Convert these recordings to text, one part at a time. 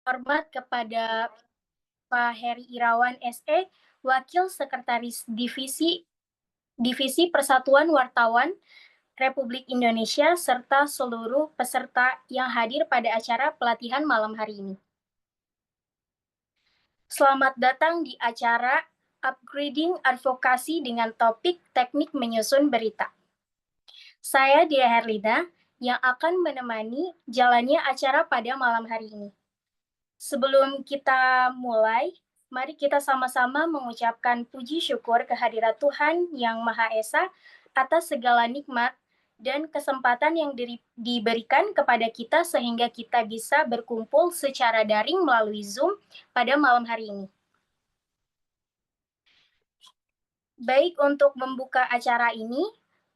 hormat kepada Pak Heri Irawan SE, Wakil Sekretaris Divisi Persatuan Wartawan Republik Indonesia, serta seluruh peserta yang hadir pada acara pelatihan malam hari ini. Selamat datang di acara Upgrading Advokasi dengan topik teknik menyusun berita. Saya Dia Herlina yang akan menemani jalannya acara pada malam hari ini. Sebelum kita mulai, mari kita sama-sama mengucapkan puji syukur kehadirat Tuhan Yang Maha Esa atas segala nikmat dan kesempatan yang diberikan kepada kita sehingga kita bisa berkumpul secara daring melalui Zoom pada malam hari ini. Baik, untuk membuka acara ini,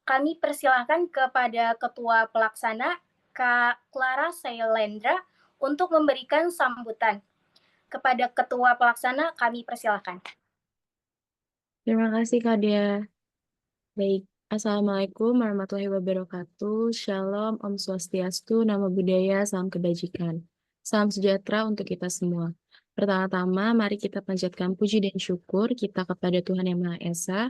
kami persilakan kepada Ketua Pelaksana, Kak Clara Sailendra, untuk memberikan sambutan. Kepada Ketua Pelaksana, kami persilakan. Terima kasih Kak Dia. Baik, Assalamualaikum warahmatullahi wabarakatuh. Shalom, Om Swastiastu, Namo Buddhaya, Salam Kebajikan. Salam sejahtera untuk kita semua. Pertama-tama, mari kita panjatkan puji dan syukur kita kepada Tuhan Yang Maha Esa,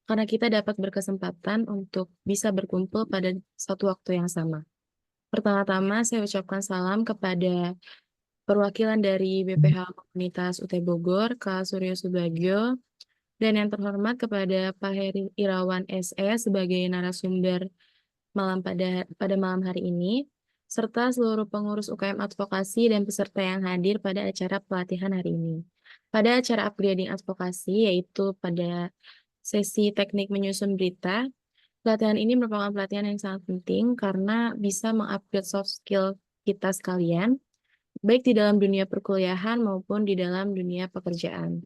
karena kita dapat berkesempatan untuk bisa berkumpul pada satu waktu yang sama. Pertama-tama, saya ucapkan salam kepada perwakilan dari BPH Komunitas UT Bogor, Kak Suryo Subagio, dan yang terhormat kepada Pak Heri Irawan SE sebagai narasumber pada malam hari ini, serta seluruh pengurus UKM Advokasi dan peserta yang hadir pada acara pelatihan hari ini. Pada acara upgrading advokasi, yaitu pada sesi teknik menyusun berita, pelatihan ini merupakan pelatihan yang sangat penting karena bisa mengupgrade soft skill kita sekalian, baik di dalam dunia perkuliahan maupun di dalam dunia pekerjaan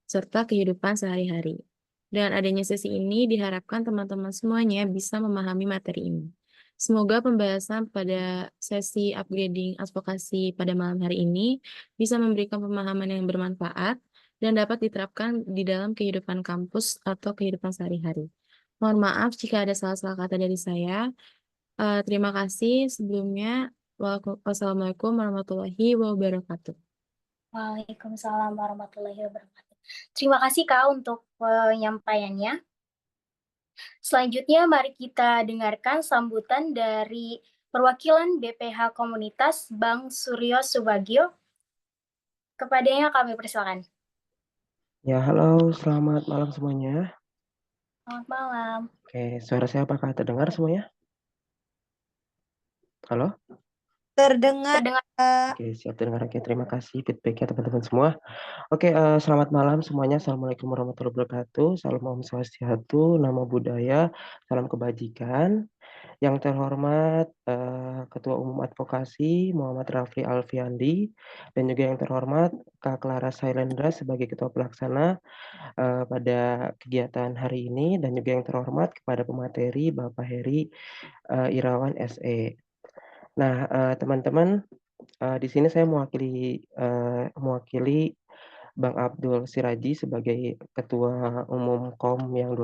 serta kehidupan sehari-hari. Dengan adanya sesi ini, diharapkan teman-teman semuanya bisa memahami materi ini. Semoga pembahasan pada sesi upgrading advokasi pada malam hari ini bisa memberikan pemahaman yang bermanfaat dan dapat diterapkan di dalam kehidupan kampus atau kehidupan sehari-hari. Mohon maaf jika ada salah-salah kata dari saya. Terima kasih sebelumnya. Wassalamualaikum warahmatullahi wabarakatuh. Waalaikumsalam warahmatullahi wabarakatuh. Terima kasih Kak untuk penyampaiannya. Selanjutnya mari kita dengarkan sambutan dari perwakilan BPH Komunitas Bang Suryo Subagio. Kepadanya kami persilakan. Ya, halo, selamat malam semuanya. Selamat malam. Oke, suara saya apakah terdengar semuanya? Halo? Terdengar. Oke, siap terdengar. Oke, terima kasih feedbacknya teman-teman semua. Oke, selamat malam semuanya. Assalamualaikum warahmatullahi wabarakatuh. Salam Om Swastiastu, Namo Buddhaya, salam kebajikan. Yang terhormat Ketua Umum Advokasi Muhammad Rafli Alfiandi, dan juga yang terhormat Kak Clara Sailendra sebagai Ketua Pelaksana pada kegiatan hari ini, dan juga yang terhormat kepada pemateri Bapak Heri Irawan SE. Nah, teman-teman, di sini saya mewakili Bang Abdul Siraji sebagai Ketua Umum KOM yang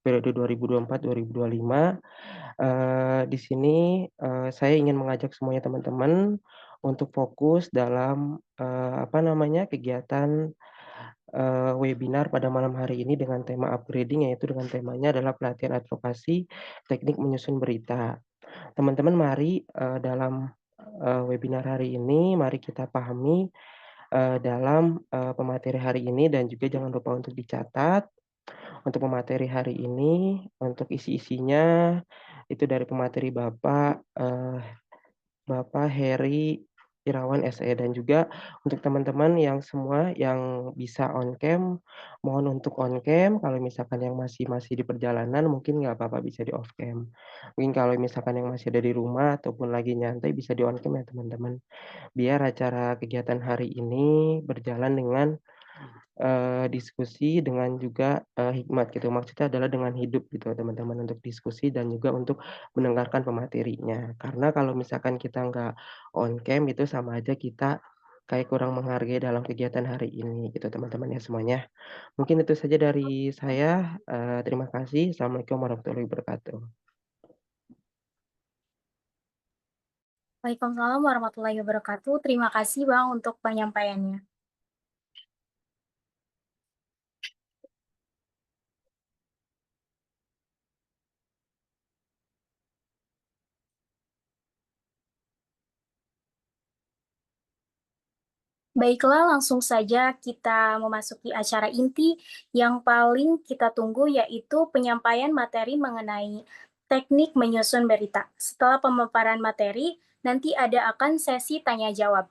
periode 2024-2025. Di sini saya ingin mengajak semuanya teman-teman untuk fokus dalam kegiatan webinar pada malam hari ini dengan tema upgrading, yaitu dengan temanya adalah pelatihan advokasi teknik menyusun berita. Teman-teman, mari dalam webinar hari ini, mari kita pahami dalam pemateri hari ini, dan juga jangan lupa untuk dicatat untuk pemateri hari ini, untuk isi-isinya itu dari pemateri Bapak Heri Irawan SE, dan juga untuk teman-teman yang semua yang bisa on cam, mohon untuk on cam. Kalau misalkan yang masih di perjalanan mungkin nggak apa-apa, bisa di off cam. Mungkin kalau misalkan yang masih ada di rumah ataupun lagi nyantai bisa di on cam ya teman-teman. Biar acara kegiatan hari ini berjalan dengan diskusi dengan juga hikmat gitu. Maksudnya adalah dengan hidup gitu teman-teman, untuk diskusi dan juga untuk mendengarkan pematerinya. Karena kalau misalkan kita nggak on cam itu sama aja kita kayak kurang menghargai dalam kegiatan hari ini gitu teman-teman ya semuanya. Mungkin itu saja dari saya. Terima kasih. Assalamualaikum warahmatullahi wabarakatuh. Waalaikumsalam warahmatullahi wabarakatuh. Terima kasih Bang untuk penyampaiannya. Baiklah, langsung saja kita memasuki acara inti yang paling kita tunggu, yaitu penyampaian materi mengenai teknik menyusun berita. Setelah pemaparan materi, nanti akan sesi tanya jawab.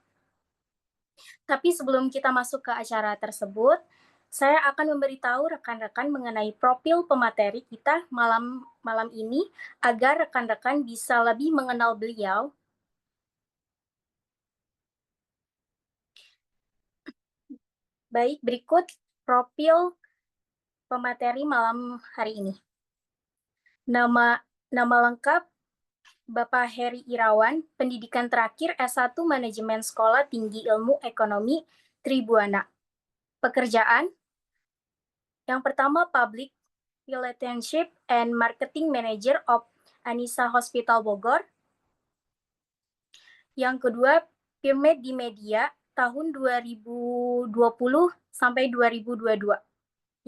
Tapi sebelum kita masuk ke acara tersebut, saya akan memberitahu rekan-rekan mengenai profil pemateri kita malam ini agar rekan-rekan bisa lebih mengenal beliau. Baik, berikut profil pemateri malam hari ini. Nama lengkap Bapak Heri Irawan, pendidikan terakhir S1 Manajemen Sekolah Tinggi Ilmu Ekonomi Tribuana. Pekerjaan yang pertama Public Relationship and Marketing Manager of Anissa Hospital Bogor. Yang kedua Pirmed di Media tahun 2020 sampai 2022.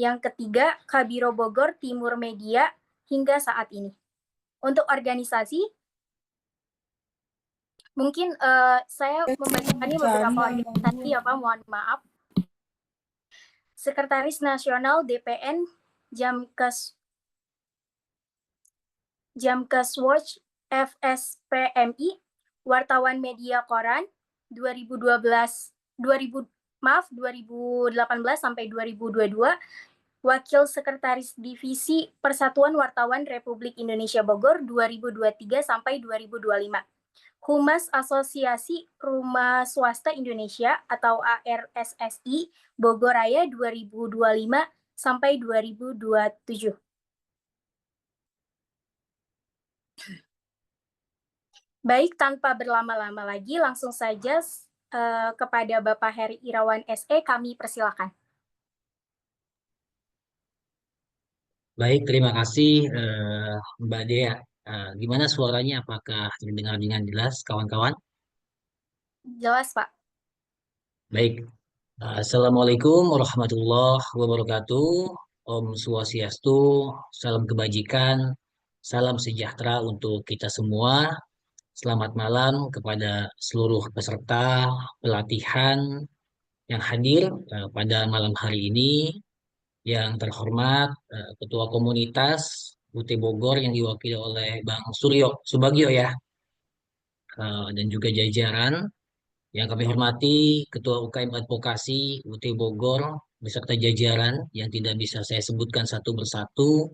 Yang ketiga Kabiro Bogor Timur Media hingga saat ini. Untuk organisasi, mungkin saya membacakannya beberapa organisasi, mohon maaf. Sekretaris Nasional DPN Jamkes Watch FSPMI, wartawan media koran 2018 sampai 2022, Wakil Sekretaris Divisi Persatuan Wartawan Republik Indonesia Bogor 2023 sampai 2025. Humas Asosiasi Rumah Swasta Indonesia atau ARSSI Bogor Raya 2025 sampai 2027. Baik, tanpa berlama-lama lagi, langsung saja kepada Bapak Heri Irawan SE, kami persilakan. Baik, terima kasih Mbak Dea. Gimana suaranya? Apakah terdengar dengan jelas, kawan-kawan? Jelas, Pak. Baik. Assalamualaikum warahmatullahi wabarakatuh. Om Swastiastu, salam kebajikan, salam sejahtera untuk kita semua. Selamat malam kepada seluruh peserta pelatihan yang hadir pada malam hari ini. Yang terhormat Ketua Komunitas UT Bogor yang diwakili oleh Bang Suryo Subagio ya, dan juga jajaran. Yang kami hormati Ketua UKM Advokasi UT Bogor beserta jajaran yang tidak bisa saya sebutkan satu persatu,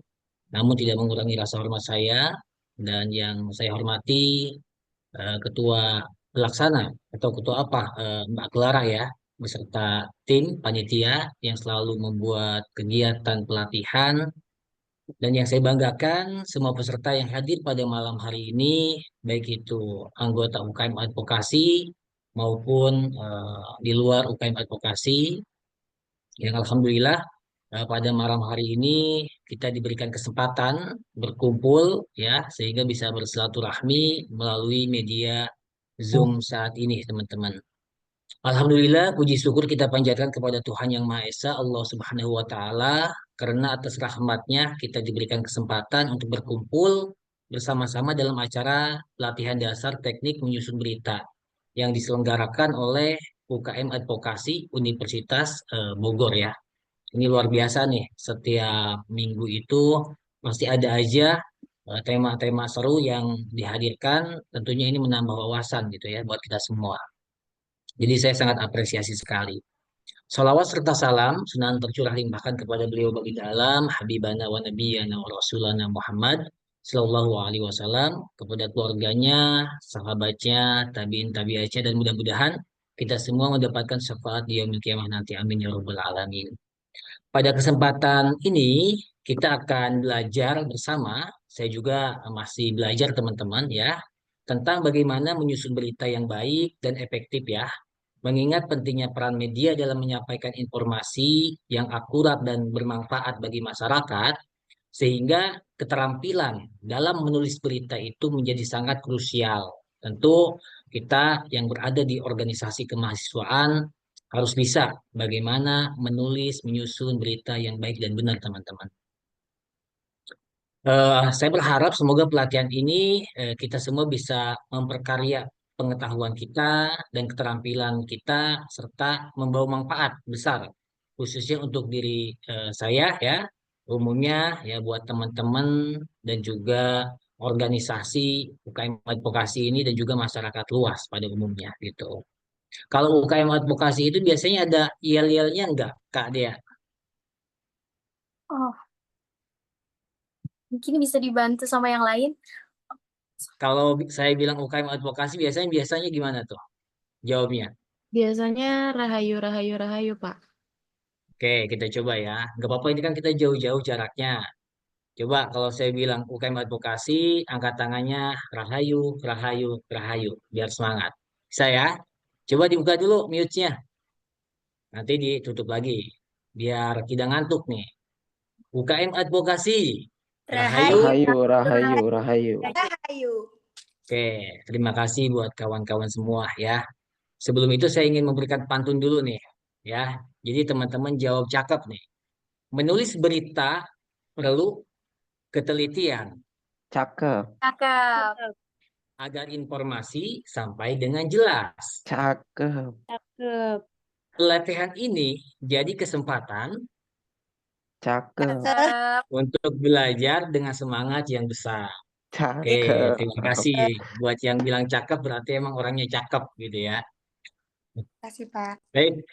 namun tidak mengurangi rasa hormat saya. Dan yang saya hormati Ketua Pelaksana atau Ketua apa Mbak Clara ya, beserta tim panitia yang selalu membuat kegiatan pelatihan. Dan yang saya banggakan, semua peserta yang hadir pada malam hari ini, baik itu anggota UKM Advokasi maupun di luar UKM Advokasi, yang alhamdulillah pada malam hari ini kita diberikan kesempatan berkumpul ya, sehingga bisa bersilaturahmi melalui media Zoom saat ini, teman-teman. Alhamdulillah, puji syukur kita panjatkan kepada Tuhan Yang Maha Esa, Allah Subhanahu wa Ta'ala, karena atas rahmatnya kita diberikan kesempatan untuk berkumpul bersama-sama dalam acara pelatihan dasar teknik menyusun berita yang diselenggarakan oleh UKM Advokasi Universitas Bogor ya. Ini luar biasa nih, setiap minggu itu pasti ada aja tema-tema seru yang dihadirkan, tentunya ini menambah wawasan gitu ya buat kita semua. Jadi saya sangat apresiasi sekali. Salawat serta salam senang tercurah limpahkan kepada beliau bagi dalam Habibana wa Nabiyana wa Rasulana Muhammad Sallallahu Alaihi Wasallam, kepada keluarganya, sahabatnya, tabiin tabiatnya, dan mudah-mudahan kita semua mendapatkan syafaat di yaumil kiamah nanti. Amin ya rabbal alamin. Pada kesempatan ini kita akan belajar bersama. Saya juga masih belajar teman-teman ya, tentang bagaimana menyusun berita yang baik dan efektif ya. Mengingat pentingnya peran media dalam menyampaikan informasi yang akurat dan bermanfaat bagi masyarakat, sehingga keterampilan dalam menulis berita itu menjadi sangat krusial Tentu kita yang berada di organisasi kemahasiswaan harus bisa bagaimana menulis, menyusun berita yang baik dan benar, teman-teman. Saya berharap semoga pelatihan ini kita semua bisa memperkarya pengetahuan kita dan keterampilan kita serta membawa manfaat besar khususnya untuk diri saya ya umumnya ya buat teman-teman dan juga organisasi UKM advokasi ini dan juga masyarakat luas pada umumnya gitu. Kalau UKM advokasi itu biasanya ada yel-yelnya enggak, Kak Dea? Oh, mungkin bisa dibantu sama yang lain. Kalau saya bilang UKM advokasi biasanya gimana tuh jawabnya? Biasanya rahayu, rahayu, rahayu, Pak. Oke, kita coba ya. Nggak apa-apa, ini kan kita jauh-jauh jaraknya. Coba kalau saya bilang UKM advokasi, angkat tangannya Rahayu, Rahayu, Rahayu. Biar semangat. Bisa ya? Coba dibuka dulu mute-nya. Nanti ditutup lagi. Biar tidak ngantuk nih. UKM advokasi. Rahayu. Rahayu. Rahayu, rahayu, rahayu. Rahayu. Oke, terima kasih buat kawan-kawan semua ya. Sebelum itu saya ingin memberikan pantun dulu nih. Ya, jadi teman-teman jawab cakep nih. Menulis berita perlu ketelitian Cakep, Cakep. agar informasi sampai dengan jelas. cakep, Cakep. Pelatihan ini jadi kesempatan cakep, Cakep. untuk belajar dengan semangat yang besar. Oke, cakep. terima kasih buat yang bilang cakep berarti emang orangnya cakep gitu ya. Kasih Pak. Baik,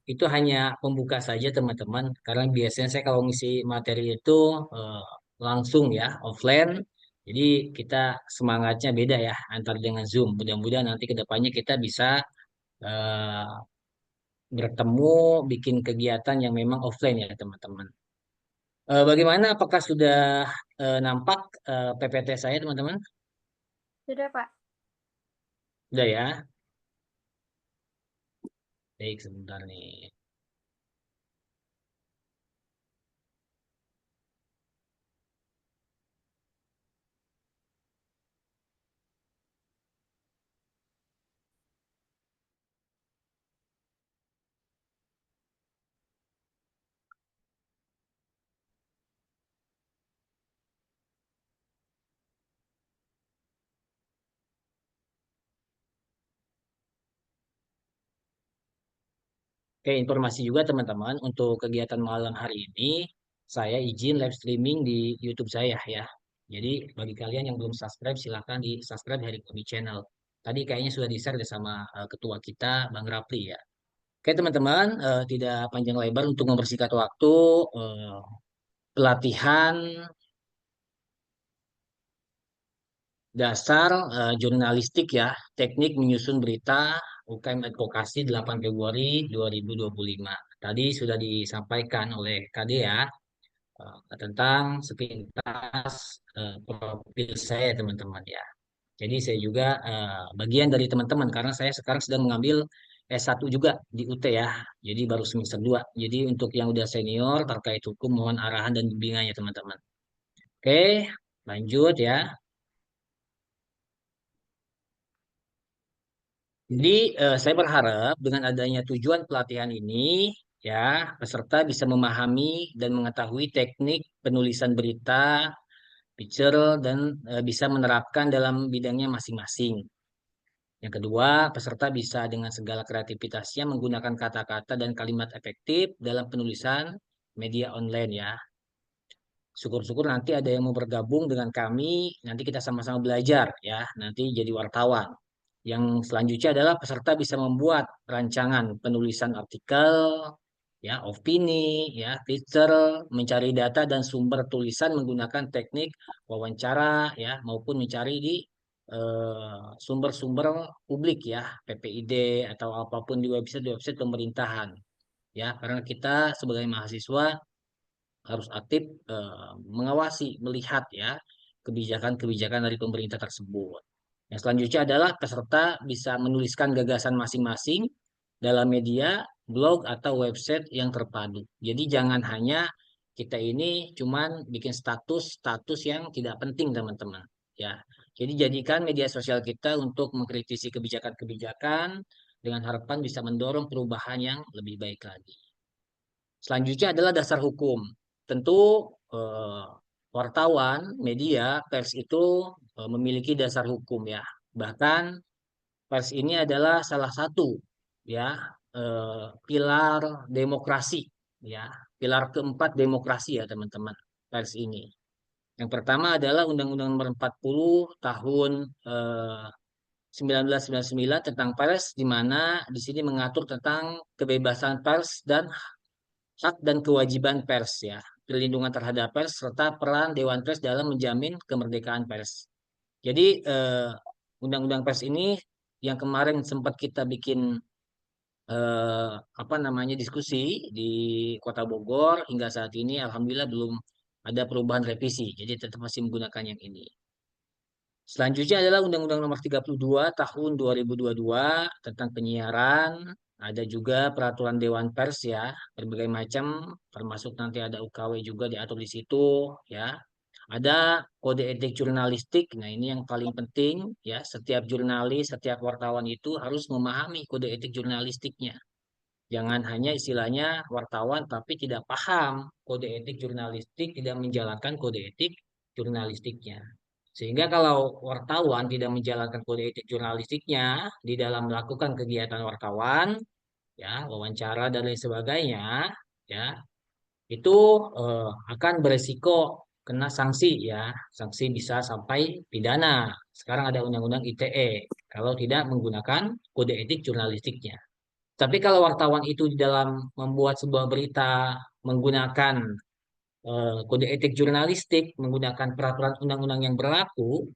itu hanya pembuka saja teman-teman, karena biasanya saya kalau ngisi materi itu eh, langsung ya, offline. Jadi kita semangatnya beda ya antar dengan Zoom. Mudah-mudahan nanti ke depannya kita bisa eh, bertemu, bikin kegiatan yang memang offline ya teman-teman. Bagaimana? Apakah sudah nampak PPT saya teman-teman? Sudah, Pak. Sudah ya. Baik, sebentar nih. Oke, informasi juga teman-teman untuk kegiatan malam hari ini saya izin live streaming di YouTube saya ya. Jadi bagi kalian yang belum subscribe silahkan di subscribe Heri Komi Channel. Tadi kayaknya sudah di-share deh sama ketua kita Bang Rapli ya. Oke teman-teman, tidak panjang lebar untuk mempersingkat waktu, eh, pelatihan dasar jurnalistik ya, teknik menyusun berita UKM Advokasi 8 Februari 2025. Tadi sudah disampaikan oleh KD ya tentang sepintas profil saya teman-teman ya. Jadi saya juga bagian dari teman-teman karena saya sekarang sedang mengambil S1 juga di UT ya. Jadi baru semester 2. Jadi untuk yang udah senior terkait hukum mohon arahan dan bimbingannya teman-teman. Oke, lanjut ya. Jadi saya berharap dengan adanya tujuan pelatihan ini ya peserta bisa memahami dan mengetahui teknik penulisan berita, picture dan bisa menerapkan dalam bidangnya masing-masing. Yang kedua, peserta bisa dengan segala kreativitasnya menggunakan kata-kata dan kalimat efektif dalam penulisan media online ya. Syukur-syukur nanti ada yang mau bergabung dengan kami, nanti kita sama-sama belajar ya, nanti jadi wartawan. Yang selanjutnya adalah peserta bisa membuat rancangan penulisan artikel, ya, opini, ya, feature, mencari data dan sumber tulisan menggunakan teknik wawancara, ya, maupun mencari di sumber-sumber publik, ya, PPID atau apapun di website pemerintahan, ya, karena kita sebagai mahasiswa harus aktif mengawasi, melihat ya kebijakan-kebijakan dari pemerintah tersebut. Yang selanjutnya adalah peserta bisa menuliskan gagasan masing-masing dalam media, blog atau website yang terpadu. Jadi jangan hanya kita ini cuman bikin status-status yang tidak penting teman-teman. Ya, Jadi jadikan media sosial kita untuk mengkritisi kebijakan-kebijakan dengan harapan bisa mendorong perubahan yang lebih baik lagi. Selanjutnya adalah dasar hukum. Tentu wartawan, media, pers itu memiliki dasar hukum ya. Bahkan pers ini adalah salah satu ya pilar demokrasi ya, pilar keempat demokrasi ya teman-teman. Pers ini. Yang pertama adalah Undang-Undang Nomor 40 Tahun 1999 tentang pers, di mana di sini mengatur tentang kebebasan pers dan hak dan kewajiban pers ya, perlindungan terhadap pers serta peran Dewan Pers dalam menjamin kemerdekaan pers. Jadi Undang-Undang Pers ini yang kemarin sempat kita bikin apa namanya diskusi di Kota Bogor, hingga saat ini alhamdulillah belum ada perubahan revisi. Jadi tetap masih menggunakan yang ini. Selanjutnya adalah Undang-Undang Nomor 32 Tahun 2022 tentang penyiaran. Ada juga peraturan Dewan Pers ya, berbagai macam, termasuk nanti ada UKW juga diatur di situ ya. Ada kode etik jurnalistik. Nah, ini yang paling penting ya, setiap jurnalis, setiap wartawan itu harus memahami kode etik jurnalistiknya. Jangan hanya istilahnya wartawan tapi tidak paham kode etik jurnalistik, tidak menjalankan kode etik jurnalistiknya. Sehingga kalau wartawan tidak menjalankan kode etik jurnalistiknya di dalam melakukan kegiatan wartawan, ya, wawancara dan lain sebagainya, ya, itu akan beresiko kena sanksi ya. Sanksi bisa sampai pidana. Sekarang ada undang-undang ITE kalau tidak menggunakan kode etik jurnalistiknya. Tapi kalau wartawan itu di dalam membuat sebuah berita menggunakan kode etik jurnalistik, menggunakan peraturan undang-undang yang berlaku,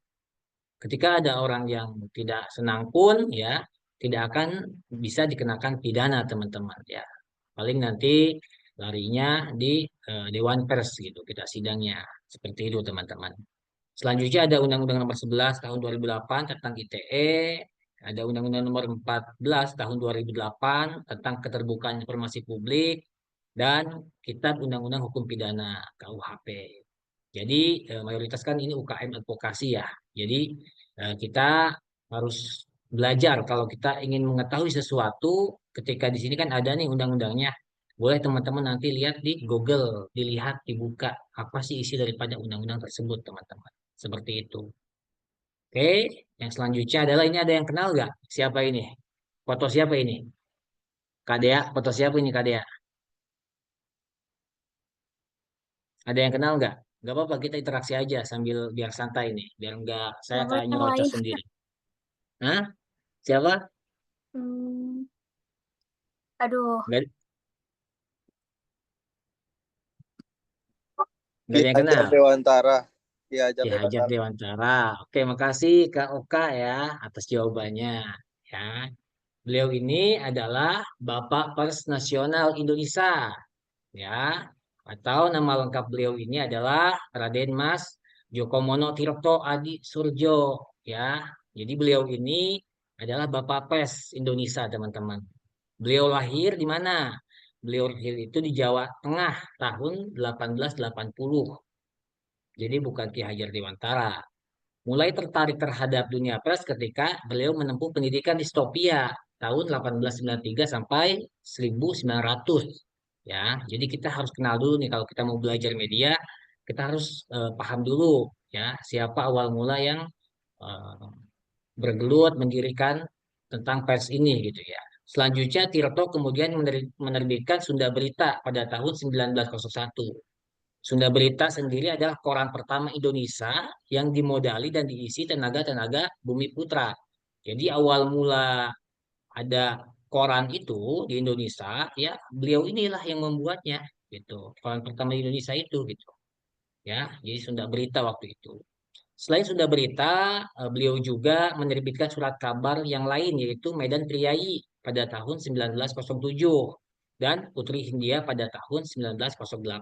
ketika ada orang yang tidak senang pun ya tidak akan bisa dikenakan pidana teman-teman ya. Paling nanti larinya di Dewan Pers gitu kita sidangnya. Seperti itu teman-teman. Selanjutnya ada Undang-Undang Nomor 11 Tahun 2008 tentang ITE, ada Undang-Undang Nomor 14 Tahun 2008 tentang keterbukaan informasi publik, dan Kitab Undang-Undang Hukum Pidana KUHP. Jadi mayoritas kan ini UKM advokasi ya. Jadi kita harus belajar kalau kita ingin mengetahui sesuatu, ketika di sini kan ada nih undang-undangnya. Boleh teman-teman nanti lihat di Google, dilihat, dibuka apa sih isi daripada undang-undang tersebut teman-teman. Seperti itu. Oke, yang selanjutnya adalah ini ada yang kenal nggak? Siapa ini? Foto siapa ini? Kak Dea, foto siapa ini Kak Dea? Ada yang kenal nggak? Nggak apa-apa, kita interaksi aja sambil biar santai nih. Biar nggak saya Coba kayak yang nyerocos lain. sendiri. Hah? Siapa? Hmm, aduh, Nggak, nggak Ki ada yang Hajar kenal? Dewantara. Ki Hajar Ki Hajar Dewantara. Dewantara. Oke, makasih Kak Oka ya atas jawabannya. Ya, beliau ini adalah Bapak Pers Nasional Indonesia. Ya, atau nama lengkap beliau ini adalah Raden Mas Djokomono Tirto Adi Surjo. Ya, jadi beliau ini adalah Bapak Pers Indonesia, teman-teman. Beliau lahir di mana? Beliau lahir itu di Jawa Tengah tahun 1880. Jadi bukan Ki Hajar Dewantara. Mulai tertarik terhadap dunia pers ketika beliau menempuh pendidikan di Stopia tahun 1893 sampai 1900. Ya, jadi kita harus kenal dulu nih kalau kita mau belajar media, kita harus paham dulu ya siapa awal mula yang eh, bergelut mendirikan tentang pers ini gitu ya. Selanjutnya Tirto kemudian menerbitkan Sunda Berita pada tahun 1901. Sunda Berita sendiri adalah koran pertama Indonesia yang dimodali dan diisi tenaga-tenaga Bumi Putra. Jadi awal mula ada koran itu di Indonesia, ya beliau inilah yang membuatnya, gitu. Koran pertama di Indonesia itu, gitu. Ya, jadi Sunda Berita waktu itu. Selain Sunda Berita, beliau juga menerbitkan surat kabar yang lain, yaitu Medan Priayi pada tahun 1907 dan Putri Hindia pada tahun 1908.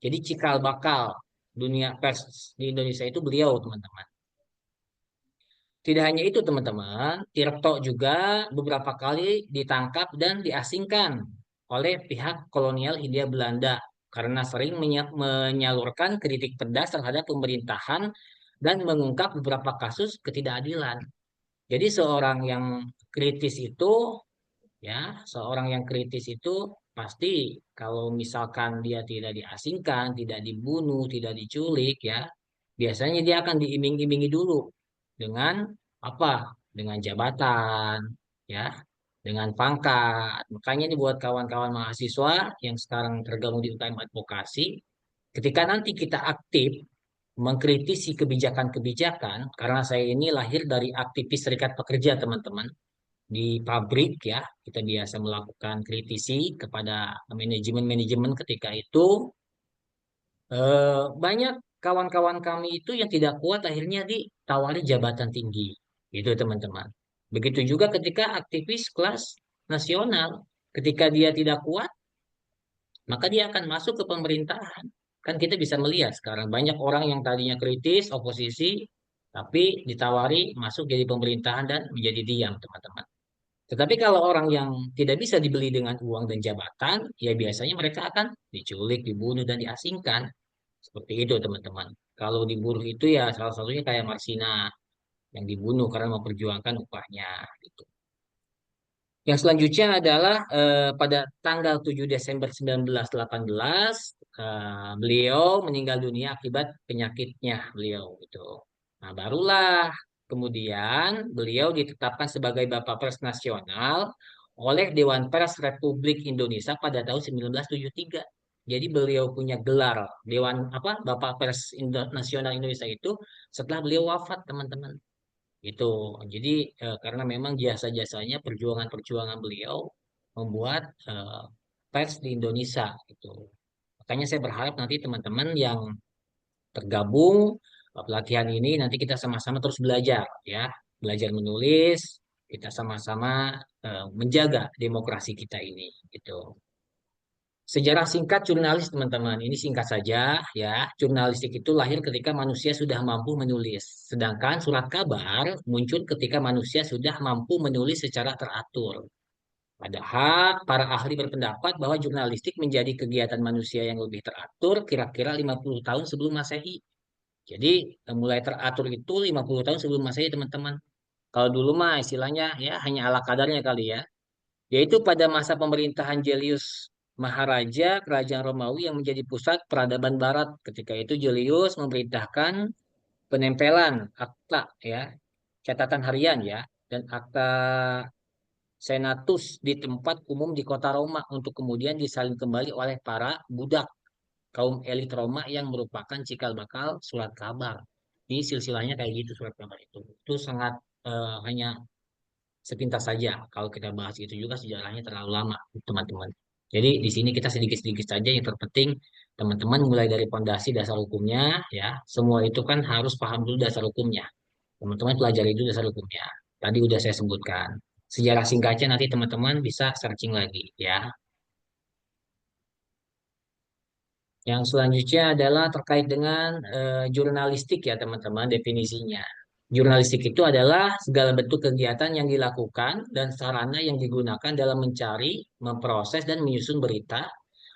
Jadi cikal bakal dunia pers di Indonesia itu beliau, teman-teman. Tidak hanya itu, teman-teman, Tirto juga beberapa kali ditangkap dan diasingkan oleh pihak kolonial Hindia Belanda karena sering menyalurkan kritik pedas terhadap pemerintahan dan mengungkap beberapa kasus ketidakadilan. Jadi seorang yang kritis itu pasti kalau misalkan dia tidak diasingkan, tidak dibunuh, tidak diculik ya, biasanya dia akan diiming-imingi dulu dengan apa? Dengan jabatan, ya, dengan pangkat. Makanya ini buat kawan-kawan mahasiswa yang sekarang tergabung di UKM Advokasi, ketika nanti kita aktif mengkritisi kebijakan-kebijakan, karena saya ini lahir dari aktivis serikat pekerja, teman-teman, di pabrik ya, kita biasa melakukan kritisi kepada manajemen-manajemen ketika itu banyak kawan-kawan kami itu yang tidak kuat akhirnya ditawari jabatan tinggi. Itu teman-teman. Begitu juga ketika aktivis kelas nasional, ketika dia tidak kuat, maka dia akan masuk ke pemerintahan. Kan kita bisa melihat sekarang banyak orang yang tadinya kritis, oposisi, tapi ditawari masuk jadi pemerintahan dan menjadi diam, teman-teman. Tetapi kalau orang yang tidak bisa dibeli dengan uang dan jabatan, ya biasanya mereka akan diculik, dibunuh, dan diasingkan. Seperti itu, teman-teman. Kalau dibunuh itu ya salah satunya kayak Marsina yang dibunuh karena memperjuangkan upahnya. Gitu. Yang selanjutnya adalah pada tanggal 7 Desember 1918, beliau meninggal dunia akibat penyakitnya beliau. Gitu. Nah, barulah kemudian beliau ditetapkan sebagai Bapak Pers Nasional oleh Dewan Pers Republik Indonesia pada tahun 1973. Jadi beliau punya gelar Dewan apa Bapak Pers Nasional Indonesia itu setelah beliau wafat, teman-teman. Itu. Jadi karena memang jasa-jasanya perjuangan-perjuangan beliau membuat pers di Indonesia gitu. Makanya saya berharap nanti teman-teman yang tergabung pelatihan ini nanti kita sama-sama terus belajar ya, belajar menulis, kita sama-sama menjaga demokrasi kita ini gitu. Sejarah singkat jurnalis, teman-teman. Ini singkat saja ya. Jurnalistik itu lahir ketika manusia sudah mampu menulis. Sedangkan surat kabar muncul ketika manusia sudah mampu menulis secara teratur. Padahal para ahli berpendapat bahwa jurnalistik menjadi kegiatan manusia yang lebih teratur kira-kira 50 tahun sebelum Masehi. Jadi mulai teratur itu 50 tahun sebelum Masehi, teman-teman. Kalau dulu mah istilahnya ya hanya ala kadarnya kali ya, yaitu pada masa pemerintahan Julius Maharaja Kerajaan Romawi yang menjadi pusat peradaban Barat. Ketika itu Julius memerintahkan penempelan akta ya, catatan harian ya, dan akta senatus di tempat umum di kota Roma untuk kemudian disalin kembali oleh para budak kaum elit Roma yang merupakan cikal bakal surat kabar. Ini silsilahnya kayak gitu surat kabar itu. Itu sangat hanya sepintas saja. Kalau kita bahas itu juga sejarahnya terlalu lama, teman-teman. Jadi di sini kita sedikit-sedikit saja yang terpenting teman-teman mulai dari fondasi dasar hukumnya ya. Semua itu kan harus paham dulu dasar hukumnya. Teman-teman pelajari dulu dasar hukumnya. Tadi udah saya sebutkan. Sejarah singkatnya nanti teman-teman bisa searching lagi ya. Yang selanjutnya adalah terkait dengan jurnalistik ya teman-teman definisinya. Jurnalistik itu adalah segala bentuk kegiatan yang dilakukan dan sarana yang digunakan dalam mencari, memproses, dan menyusun berita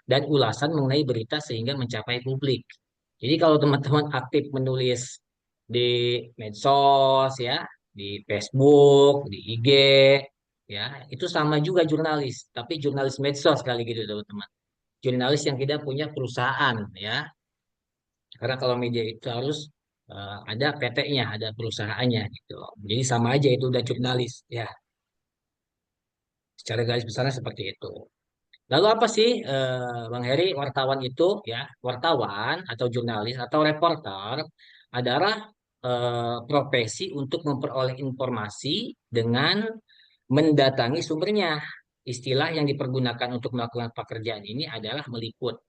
dan ulasan mengenai berita sehingga mencapai publik. Jadi kalau teman-teman aktif menulis di medsos ya, di Facebook, di IG, ya itu sama juga jurnalis, tapi jurnalis medsos kali gitu teman-teman. Jurnalis yang tidak punya perusahaan ya, karena kalau media itu harus ada PT-nya, ada perusahaannya gitu. Jadi sama aja itu udah jurnalis ya. Secara garis besarnya seperti itu. Lalu apa sih Bang Heri wartawan itu ya? Wartawan atau jurnalis atau reporter adalah profesi untuk memperoleh informasi dengan mendatangi sumbernya. Istilah yang dipergunakan untuk melakukan pekerjaan ini adalah meliput.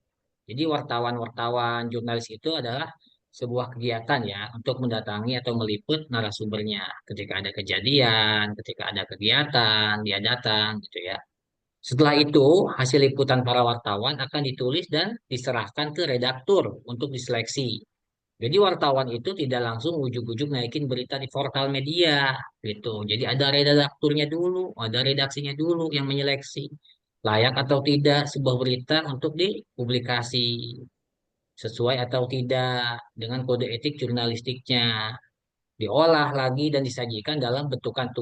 Jadi wartawan-wartawan jurnalis itu adalah sebuah kegiatan ya untuk mendatangi atau meliput narasumbernya. Ketika ada kejadian, ketika ada kegiatan, dia datang gitu ya. Setelah itu, hasil liputan para wartawan akan ditulis dan diserahkan ke redaktur untuk diseleksi. Jadi wartawan itu tidak langsung ujuk-ujuk naikin berita di portal media gitu. Jadi ada redakturnya dulu, ada redaksinya dulu yang menyeleksi layak atau tidak sebuah berita untuk dipublikasi. sesuai atau tidak dengan kode etik jurnalistiknya. Diolah lagi dan disajikan dalam bentukan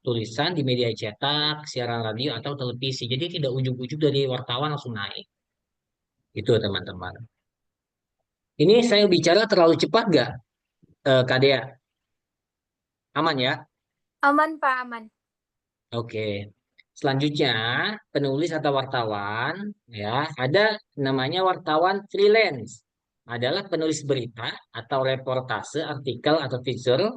tulisan di media cetak, siaran radio atau televisi. Jadi tidak ujug-ujug dari wartawan langsung naik. Itu teman-teman. Ini saya bicara terlalu cepat nggak, Kak Dea? Aman ya? Aman, Pak, aman. Oke. Selanjutnya, penulis atau wartawan, ya, ada namanya wartawan freelance. Adalah penulis berita atau reportase, artikel atau feature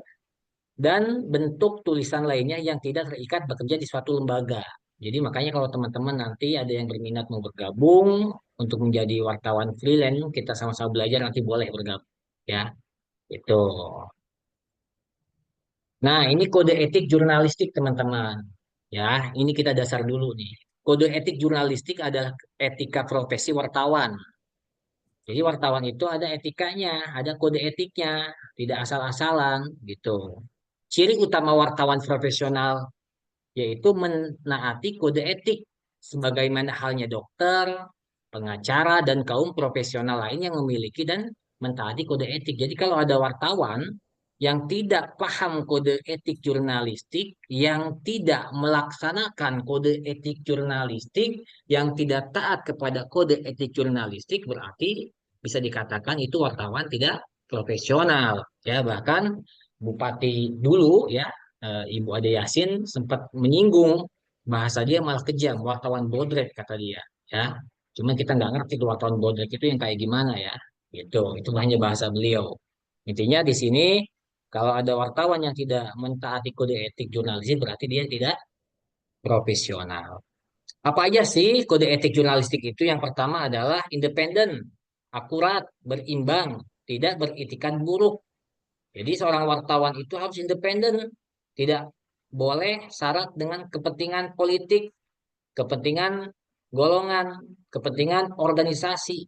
dan bentuk tulisan lainnya yang tidak terikat bekerja di suatu lembaga. Jadi makanya kalau teman-teman nanti ada yang berminat mau bergabung untuk menjadi wartawan freelance, kita sama-sama belajar nanti boleh bergabung, ya. Itu. Nah, ini kode etik jurnalistik, teman-teman. Ya, ini kita dasar dulu nih. Kode etik jurnalistik adalah etika profesi wartawan. Jadi wartawan itu ada etikanya, ada kode etiknya, tidak asal-asalan gitu. Ciri utama wartawan profesional yaitu menaati kode etik sebagaimana halnya dokter, pengacara dan kaum profesional lain yang memiliki dan mentaati kode etik. Jadi kalau ada wartawan yang tidak paham kode etik jurnalistik, yang tidak melaksanakan kode etik jurnalistik, yang tidak taat kepada kode etik jurnalistik, berarti bisa dikatakan itu wartawan tidak profesional. Ya, bahkan Bupati dulu ya, Ibu Ade Yasin sempat menyinggung bahasa dia malah kejam, wartawan bodrek kata dia. Ya, cuma kita nggak ngerti tuh wartawan bodrek itu yang kayak gimana ya. Gitu, itu hanya bahasa beliau. Intinya di sini kalau ada wartawan yang tidak mentaati kode etik jurnalistik berarti dia tidak profesional. Apa aja sih kode etik jurnalistik itu? Yang pertama adalah independen, akurat, berimbang, tidak beritikan buruk. Jadi seorang wartawan itu harus independen, tidak boleh syarat dengan kepentingan politik, kepentingan golongan, kepentingan organisasi.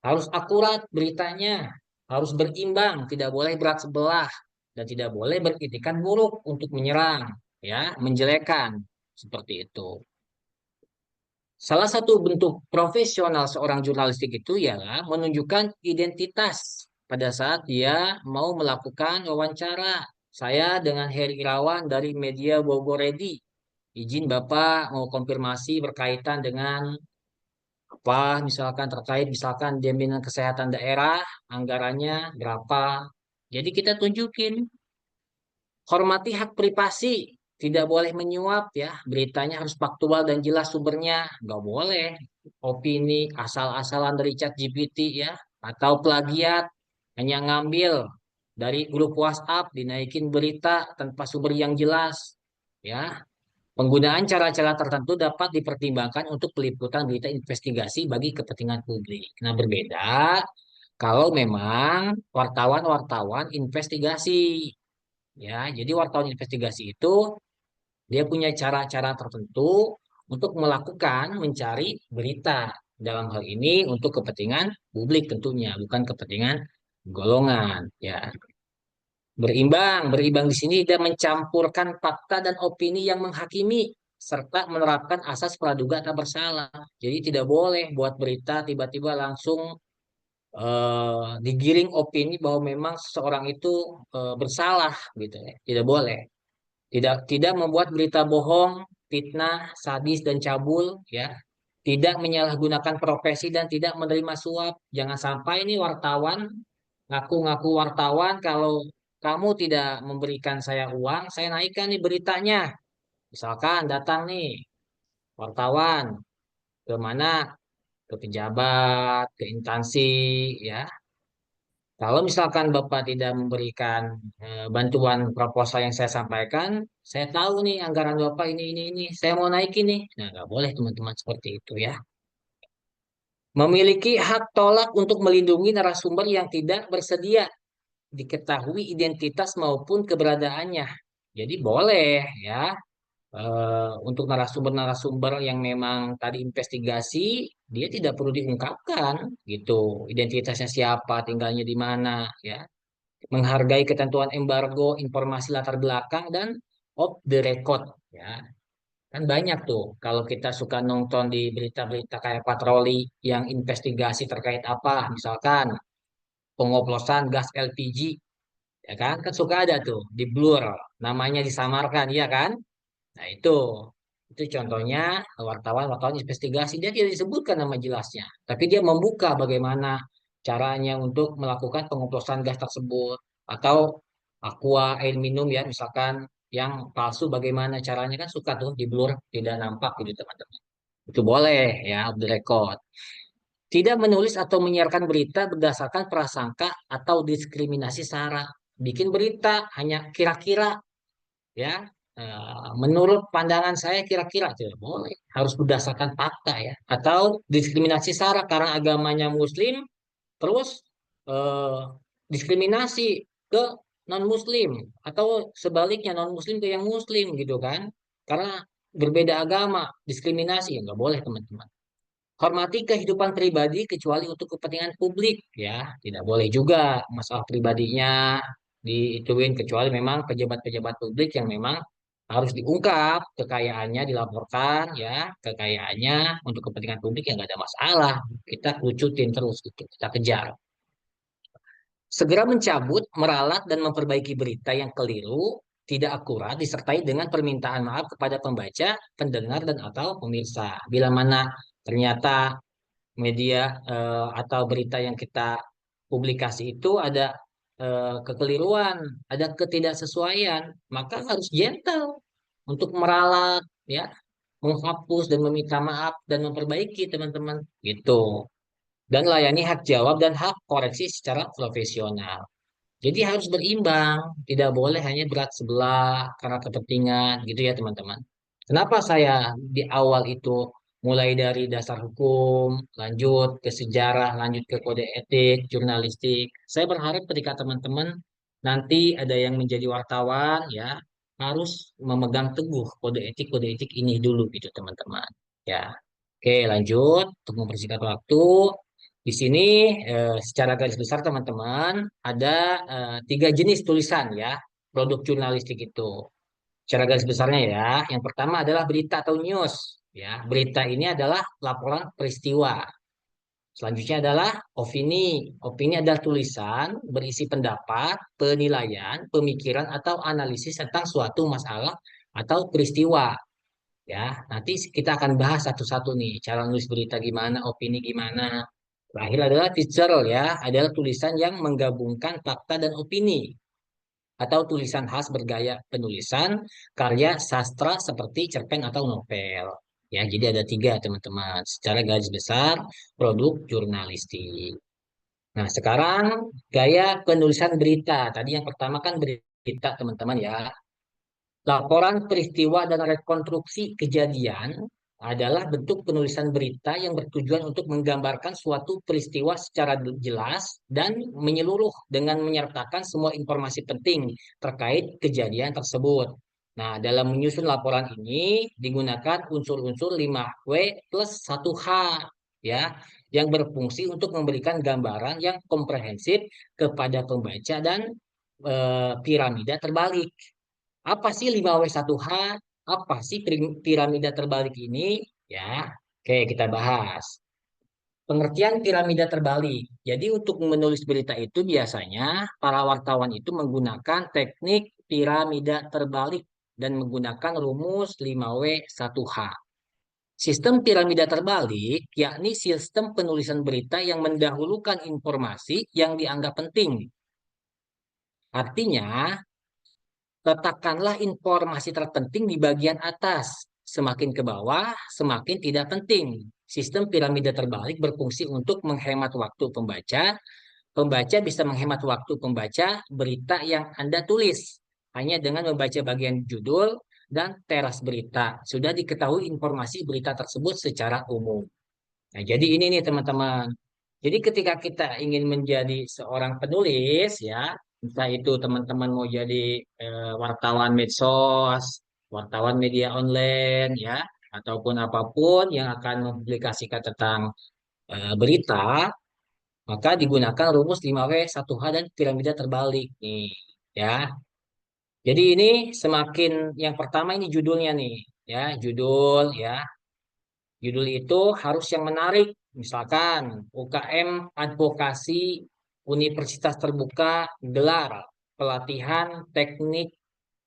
Harus akurat beritanya, harus berimbang, tidak boleh berat sebelah, dan tidak boleh beritikan buruk untuk menyerang, ya, menjelekan, seperti itu. Salah satu bentuk profesional seorang jurnalistik itu ialah menunjukkan identitas pada saat dia mau melakukan wawancara. Saya dengan Heri Irawan dari media Bogor Ready. Izin Bapak mau konfirmasi berkaitan dengan apa, misalkan terkait misalkan jaminan kesehatan daerah, anggarannya berapa. Jadi kita tunjukin, hormati hak privasi, tidak boleh menyuap ya. Beritanya harus faktual dan jelas sumbernya. Nggak boleh opini asal-asalan dari chat GPT ya. Atau plagiat, hanya ngambil dari grup WhatsApp, dinaikin berita tanpa sumber yang jelas. Ya, penggunaan cara-cara tertentu dapat dipertimbangkan untuk peliputan berita investigasi bagi kepentingan publik. Nah, berbeda kalau memang wartawan-wartawan investigasi. Ya, jadi wartawan investigasi itu dia punya cara-cara tertentu untuk melakukan mencari berita. Dalam hal ini untuk kepentingan publik tentunya, bukan kepentingan golongan. Ya, berimbang di sini tidak mencampurkan fakta dan opini yang menghakimi serta menerapkan asas praduga tak bersalah. Jadi tidak boleh buat berita tiba-tiba langsung digiring opini bahwa memang seseorang itu bersalah gitu ya. Tidak boleh. Tidak membuat berita bohong, fitnah, sadis dan cabul ya. Tidak menyalahgunakan profesi dan tidak menerima suap. Jangan sampai ini wartawan ngaku-ngaku wartawan kalau kamu tidak memberikan saya uang, saya naikkan nih beritanya. Misalkan datang nih wartawan ke mana? Ke pejabat, ke instansi ya. Kalau misalkan Bapak tidak memberikan bantuan proposal yang saya sampaikan, saya tahu nih anggaran Bapak ini, saya mau naikin nih. Nah, nggak boleh teman-teman seperti itu ya. Memiliki hak tolak untuk melindungi narasumber yang tidak bersedia diketahui identitas maupun keberadaannya. Jadi boleh ya, untuk narasumber-narasumber yang memang tadi investigasi, dia tidak perlu diungkapkan gitu, identitasnya siapa, tinggalnya di mana ya. Menghargai ketentuan embargo, informasi latar belakang dan off the record ya. Kan banyak tuh kalau kita suka nonton di berita-berita kayak patroli yang investigasi terkait apa, misalkan pengoplosan gas LPG, ya kan? Kan suka ada tuh di blur, namanya disamarkan, ya kan? Nah, itu contohnya wartawan-wartawan investigasi, dia tidak disebutkan nama jelasnya, tapi dia membuka bagaimana caranya untuk melakukan pengoplosan gas tersebut, atau aqua air minum ya misalkan yang palsu bagaimana caranya, kan suka tuh di blur, tidak nampak gitu teman-teman. Itu boleh ya, off the record. Tidak menulis atau menyiarkan berita berdasarkan prasangka atau diskriminasi sara. Bikin berita hanya kira-kira, ya, menurut pandangan saya kira-kira tidak boleh, harus berdasarkan fakta ya, atau diskriminasi sara karena agamanya muslim terus eh, diskriminasi ke non muslim, atau sebaliknya non muslim ke yang muslim gitu kan, karena berbeda agama, diskriminasi ya nggak boleh teman-teman. Hormati kehidupan pribadi kecuali untuk kepentingan publik ya, tidak boleh juga masalah pribadinya diituin, kecuali memang pejabat-pejabat publik yang memang harus diungkap kekayaannya, dilaporkan ya kekayaannya untuk kepentingan publik, yang nggak ada masalah, kita kerucutin terus gitu, kita kejar. Segera mencabut, meralat, dan memperbaiki berita yang keliru, tidak akurat, disertai dengan permintaan maaf kepada pembaca, pendengar, dan atau pemirsa. Bila mana ternyata media atau berita yang kita publikasi itu ada kekeliruan, ada ketidaksesuaian, maka harus gentle untuk meralat, ya, menghapus dan meminta maaf dan memperbaiki teman-teman, gitu. Dan layani hak jawab dan hak koreksi secara profesional. Jadi harus berimbang, tidak boleh hanya berat sebelah karena kepentingan gitu ya teman-teman. Kenapa saya di awal itu mulai dari dasar hukum, lanjut ke sejarah, lanjut ke kode etik, jurnalistik. Saya berharap ketika teman-teman nanti ada yang menjadi wartawan ya, harus memegang teguh kode etik ini dulu gitu teman-teman. Ya. Oke, lanjut untuk mempersingkat waktu. Di sini secara garis besar teman-teman ada tiga jenis tulisan ya, produk jurnalistik itu. Secara garis besarnya ya, yang pertama adalah berita atau news. Ya, berita ini adalah laporan peristiwa. Selanjutnya adalah opini. Opini adalah tulisan berisi pendapat, penilaian, pemikiran atau analisis tentang suatu masalah atau peristiwa. Ya, nanti kita akan bahas satu-satu nih, cara nulis berita gimana, opini gimana. Terakhir adalah teacher ya, adalah tulisan yang menggabungkan fakta dan opini, atau tulisan khas bergaya penulisan karya sastra seperti cerpen atau novel. Ya, jadi ada tiga teman-teman. Secara garis besar produk jurnalistik. Nah, sekarang gaya penulisan berita. Tadi yang pertama kan berita teman-teman ya. Laporan peristiwa dan rekonstruksi kejadian adalah bentuk penulisan berita yang bertujuan untuk menggambarkan suatu peristiwa secara jelas dan menyeluruh dengan menyertakan semua informasi penting terkait kejadian tersebut. Nah, dalam menyusun laporan ini digunakan unsur-unsur 5W plus 1H ya, yang berfungsi untuk memberikan gambaran yang komprehensif kepada pembaca dan piramida terbalik. Apa sih 5W1H? Apa sih piramida terbalik ini? Ya, oke kita bahas. Pengertian piramida terbalik. Jadi untuk menulis berita itu biasanya para wartawan itu menggunakan teknik piramida terbalik dan menggunakan rumus 5W1H. Sistem piramida terbalik yakni sistem penulisan berita yang mendahulukan informasi yang dianggap penting. Artinya, letakkanlah informasi terpenting di bagian atas. Semakin ke bawah, semakin tidak penting. Sistem piramida terbalik berfungsi untuk menghemat waktu pembaca. Pembaca bisa menghemat waktu pembaca berita yang Anda tulis hanya dengan membaca bagian judul dan teras berita. Sudah diketahui informasi berita tersebut secara umum. Nah, jadi ini nih teman-teman. Jadi ketika kita ingin menjadi seorang penulis ya, entah itu teman-teman mau jadi wartawan medsos, wartawan media online ya, ataupun apapun yang akan mempublikasikan tentang berita, maka digunakan rumus 5W1H dan piramida terbalik nih ya. Jadi ini semakin yang pertama ini judulnya nih. ya, judul ya. Judul itu harus yang menarik. Misalkan UKM Advokasi Universitas Terbuka gelar pelatihan teknik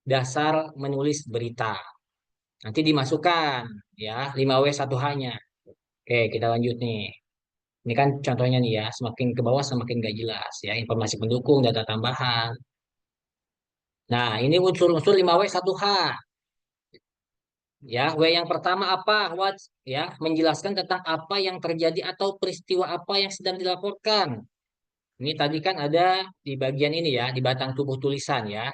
dasar menulis berita. Nanti dimasukkan ya 5W1H-nya. Oke, kita lanjut nih. Ini kan contohnya nih ya, semakin ke bawah semakin gak jelas ya, informasi pendukung, data tambahan. Nah, ini unsur-unsur 5W1H. Ya, W yang pertama apa? What? Ya, menjelaskan tentang apa yang terjadi atau peristiwa apa yang sedang dilaporkan. Ini tadi kan ada di bagian ini ya, di batang tubuh tulisan ya.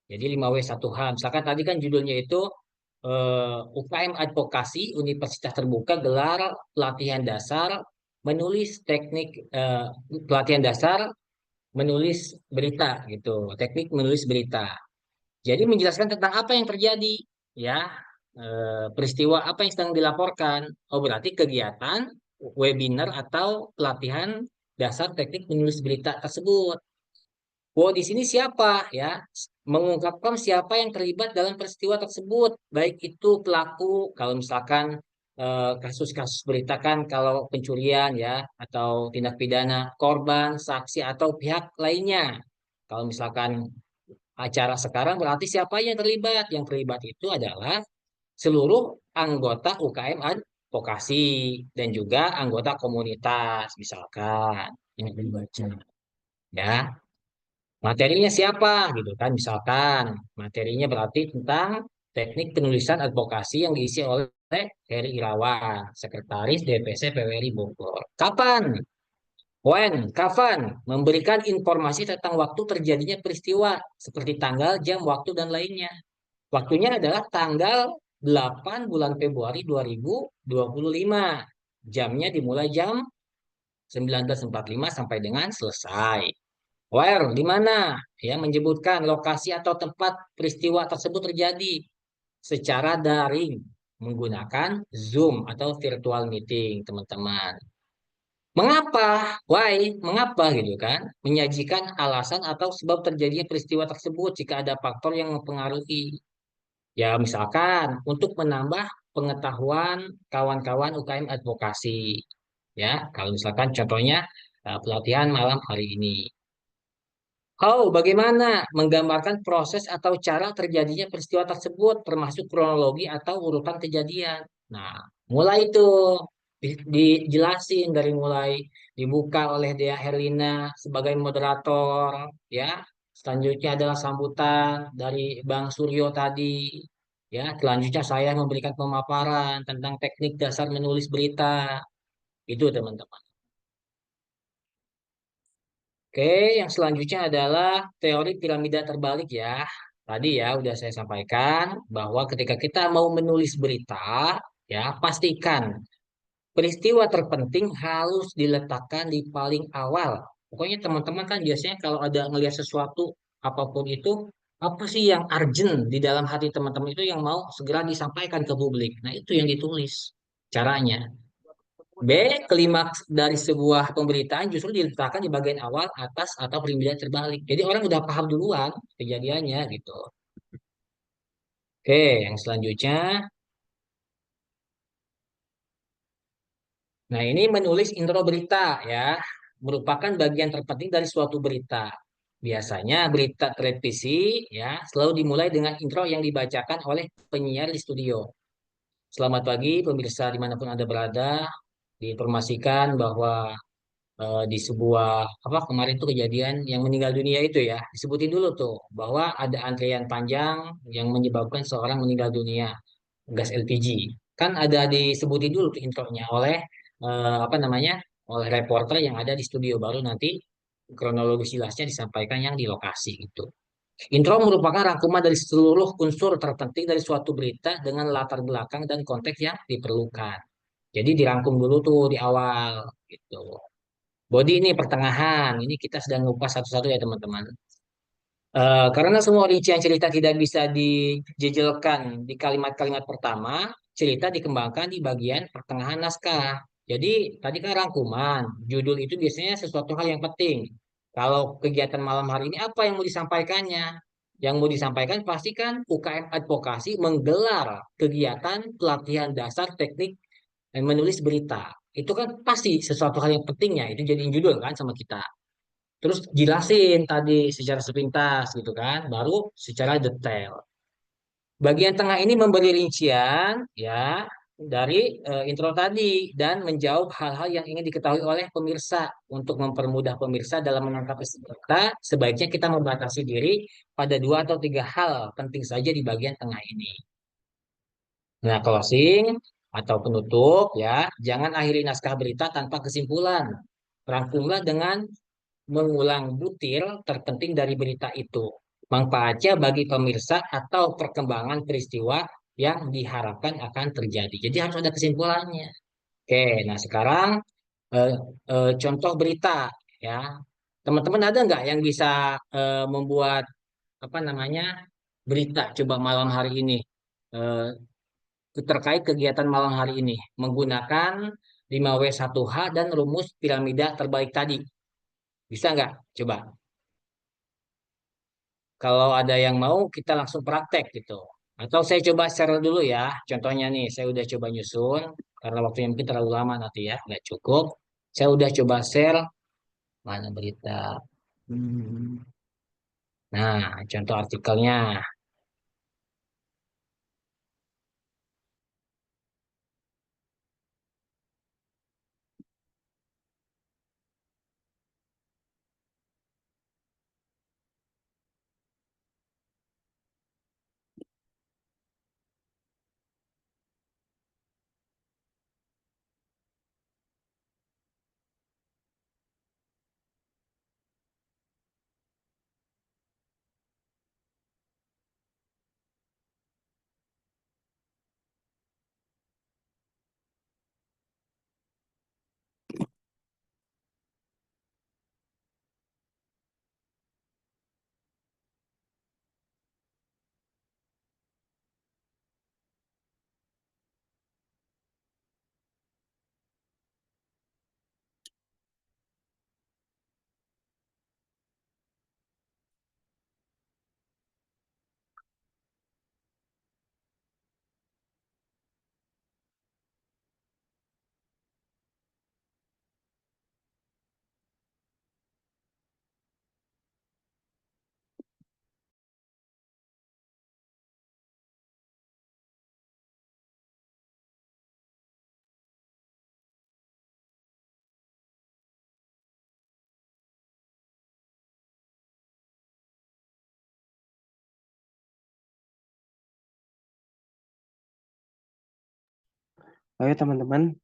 Jadi 5W1H. Misalkan tadi kan judulnya itu UKM Advokasi Universitas Terbuka gelar pelatihan dasar menulis teknik pelatihan dasar menulis berita gitu. Teknik menulis berita. Jadi menjelaskan tentang apa yang terjadi, ya, peristiwa apa yang sedang dilaporkan. Oh, berarti kegiatan webinar atau pelatihan dasar teknik menulis berita tersebut. Oh, di sini siapa, ya? Mengungkapkan siapa yang terlibat dalam peristiwa tersebut, baik itu pelaku, kalau misalkan kasus-kasus berita kan kalau pencurian ya atau tindak pidana, korban, saksi atau pihak lainnya. Kalau misalkan acara sekarang berarti siapa yang terlibat? Yang terlibat itu adalah seluruh anggota UKM advokasi dan juga anggota komunitas misalkan yang dibaca ya. Materinya siapa gitu kan misalkan materinya berarti tentang teknik penulisan advokasi yang diisi oleh Heri Irawan, Sekretaris DPC PWRI Bogor. Kapan? Kapan? Memberikan informasi tentang waktu terjadinya peristiwa seperti tanggal, jam, waktu, dan lainnya. Waktunya adalah tanggal 8 bulan Februari 2025. Jamnya dimulai jam 19.45 sampai dengan selesai. Di mana? Ya, menyebutkan lokasi atau tempat peristiwa tersebut terjadi secara daring menggunakan Zoom atau virtual meeting, teman-teman. Mengapa? Mengapa gitu kan? Menyajikan alasan atau sebab terjadinya peristiwa tersebut jika ada faktor yang mempengaruhi. Ya, misalkan untuk menambah pengetahuan kawan-kawan UKM advokasi. Ya, kalau misalkan contohnya pelatihan malam hari ini. Bagaimana menggambarkan proses atau cara terjadinya peristiwa tersebut, termasuk kronologi atau urutan kejadian. Nah, mulai itu dijelasin dari mulai dibuka oleh Dea Herlina sebagai moderator, ya. Selanjutnya adalah sambutan dari Bang Suryo tadi, ya. Selanjutnya saya memberikan pemaparan tentang teknik dasar menulis berita. Itu teman-teman. Oke, yang selanjutnya adalah teori piramida terbalik ya. Tadi ya udah saya sampaikan bahwa ketika kita mau menulis berita, ya pastikan peristiwa terpenting harus diletakkan di paling awal. Pokoknya teman-teman kan biasanya kalau ada ngelihat sesuatu apapun itu, apa sih yang urgent di dalam hati teman-teman itu yang mau segera disampaikan ke publik. Nah, itu yang ditulis caranya. B, klimaks dari sebuah pemberitaan justru diletakkan di bagian awal, atas, atau piramida terbalik. Jadi orang udah paham duluan kejadiannya gitu. Oke, yang selanjutnya. Nah, ini menulis intro berita ya. Merupakan bagian terpenting dari suatu berita. Biasanya berita televisi ya selalu dimulai dengan intro yang dibacakan oleh penyiar di studio. Selamat pagi pemirsa dimanapun Anda berada. Diinformasikan bahwa di sebuah apa kemarin tuh kejadian yang meninggal dunia itu ya disebutin dulu tuh bahwa ada antrian panjang yang menyebabkan seorang meninggal dunia gas LPG kan ada disebutin dulu tuh intronya oleh apa namanya oleh reporter yang ada di studio baru nanti kronologis jelasnya disampaikan yang di lokasi itu. Intro merupakan rangkuman dari seluruh unsur terpenting dari suatu berita dengan latar belakang dan konteks yang diperlukan. Jadi dirangkum dulu tuh di awal gitu. Body ini pertengahan, ini kita sedang ngupas satu-satu ya teman-teman. Karena semua rincian cerita tidak bisa dijejelkan di kalimat-kalimat pertama, cerita dikembangkan di bagian pertengahan naskah. Jadi tadi kan rangkuman, judul itu biasanya sesuatu hal yang penting. Kalau kegiatan malam hari ini apa yang mau disampaikannya? yang mau disampaikan pasti kan UKM Advokasi menggelar kegiatan pelatihan dasar teknik menulis berita. Itu kan pasti sesuatu hal yang pentingnya, itu jadiin judul kan sama kita. Terus jelasin tadi secara sepintas gitu kan, baru secara detail. Bagian tengah ini memberi rincian ya dari intro tadi dan menjawab hal-hal yang ingin diketahui oleh pemirsa. Untuk mempermudah pemirsa dalam menangkap peserta, sebaiknya kita membatasi diri pada 2 atau 3 hal penting saja di bagian tengah ini. Nah, closing atau penutup ya, jangan akhiri naskah berita tanpa kesimpulan. Rangkumlah dengan mengulang butir terpenting dari berita itu. Manfaatnya bagi pemirsa atau perkembangan peristiwa yang diharapkan akan terjadi. Jadi harus ada kesimpulannya. Oke, nah sekarang eh, contoh berita ya. Teman-teman ada nggak yang bisa membuat apa namanya berita coba malam hari ini eh, terkait kegiatan malam hari ini menggunakan 5W1H dan rumus piramida terbalik tadi. Bisa nggak? Coba. Kalau ada yang mau, kita langsung praktek gitu. Atau saya coba share dulu ya. Contohnya nih, saya udah coba nyusun. Karena waktunya mungkin terlalu lama nanti ya, nggak cukup. Saya udah coba share. Mana berita? Hmm. Nah, contoh artikelnya. Ayo teman-teman,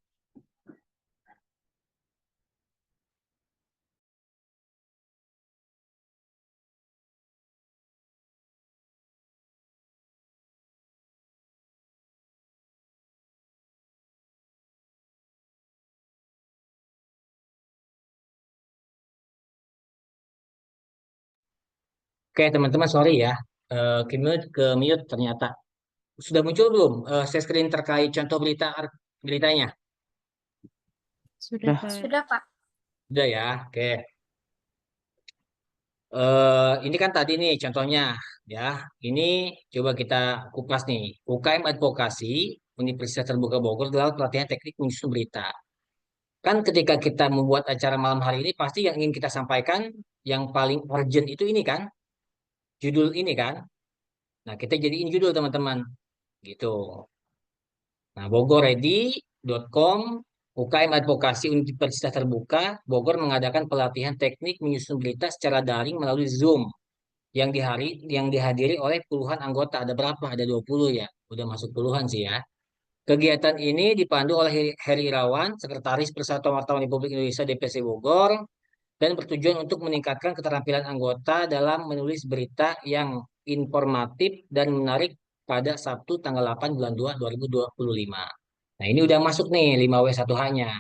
Oke, teman-teman, sorry ya. Ke mute ternyata. Sudah muncul belum share screen terkait contoh beritanya? Sudah, Dah. Pak. Sudah, Pak. Sudah ya, oke. Ini kan tadi nih contohnya ya. Ini coba kita kupas nih. UKM Advokasi Universitas Terbuka Bogor dalam pelatihan teknik menyusun berita. Kan ketika kita membuat acara malam hari ini pasti yang ingin kita sampaikan yang paling urgent itu ini kan, judul ini kan. Nah, kita jadiin judul teman-teman gitu. Nah, bogorready.com UKM Advokasi Universitas Terbuka Bogor mengadakan pelatihan teknik menyusun berita secara daring melalui Zoom yang dihadiri oleh puluhan anggota. Ada berapa? Ada 20 ya. Udah masuk puluhan sih ya. Kegiatan ini dipandu oleh Heri Irawan, Sekretaris Persatuan Wartawan Republik Indonesia DPC Bogor, dan bertujuan untuk meningkatkan keterampilan anggota dalam menulis berita yang informatif dan menarik pada Sabtu tanggal 8 bulan 2 2025. Nah, ini udah masuk nih 5W1H-nya.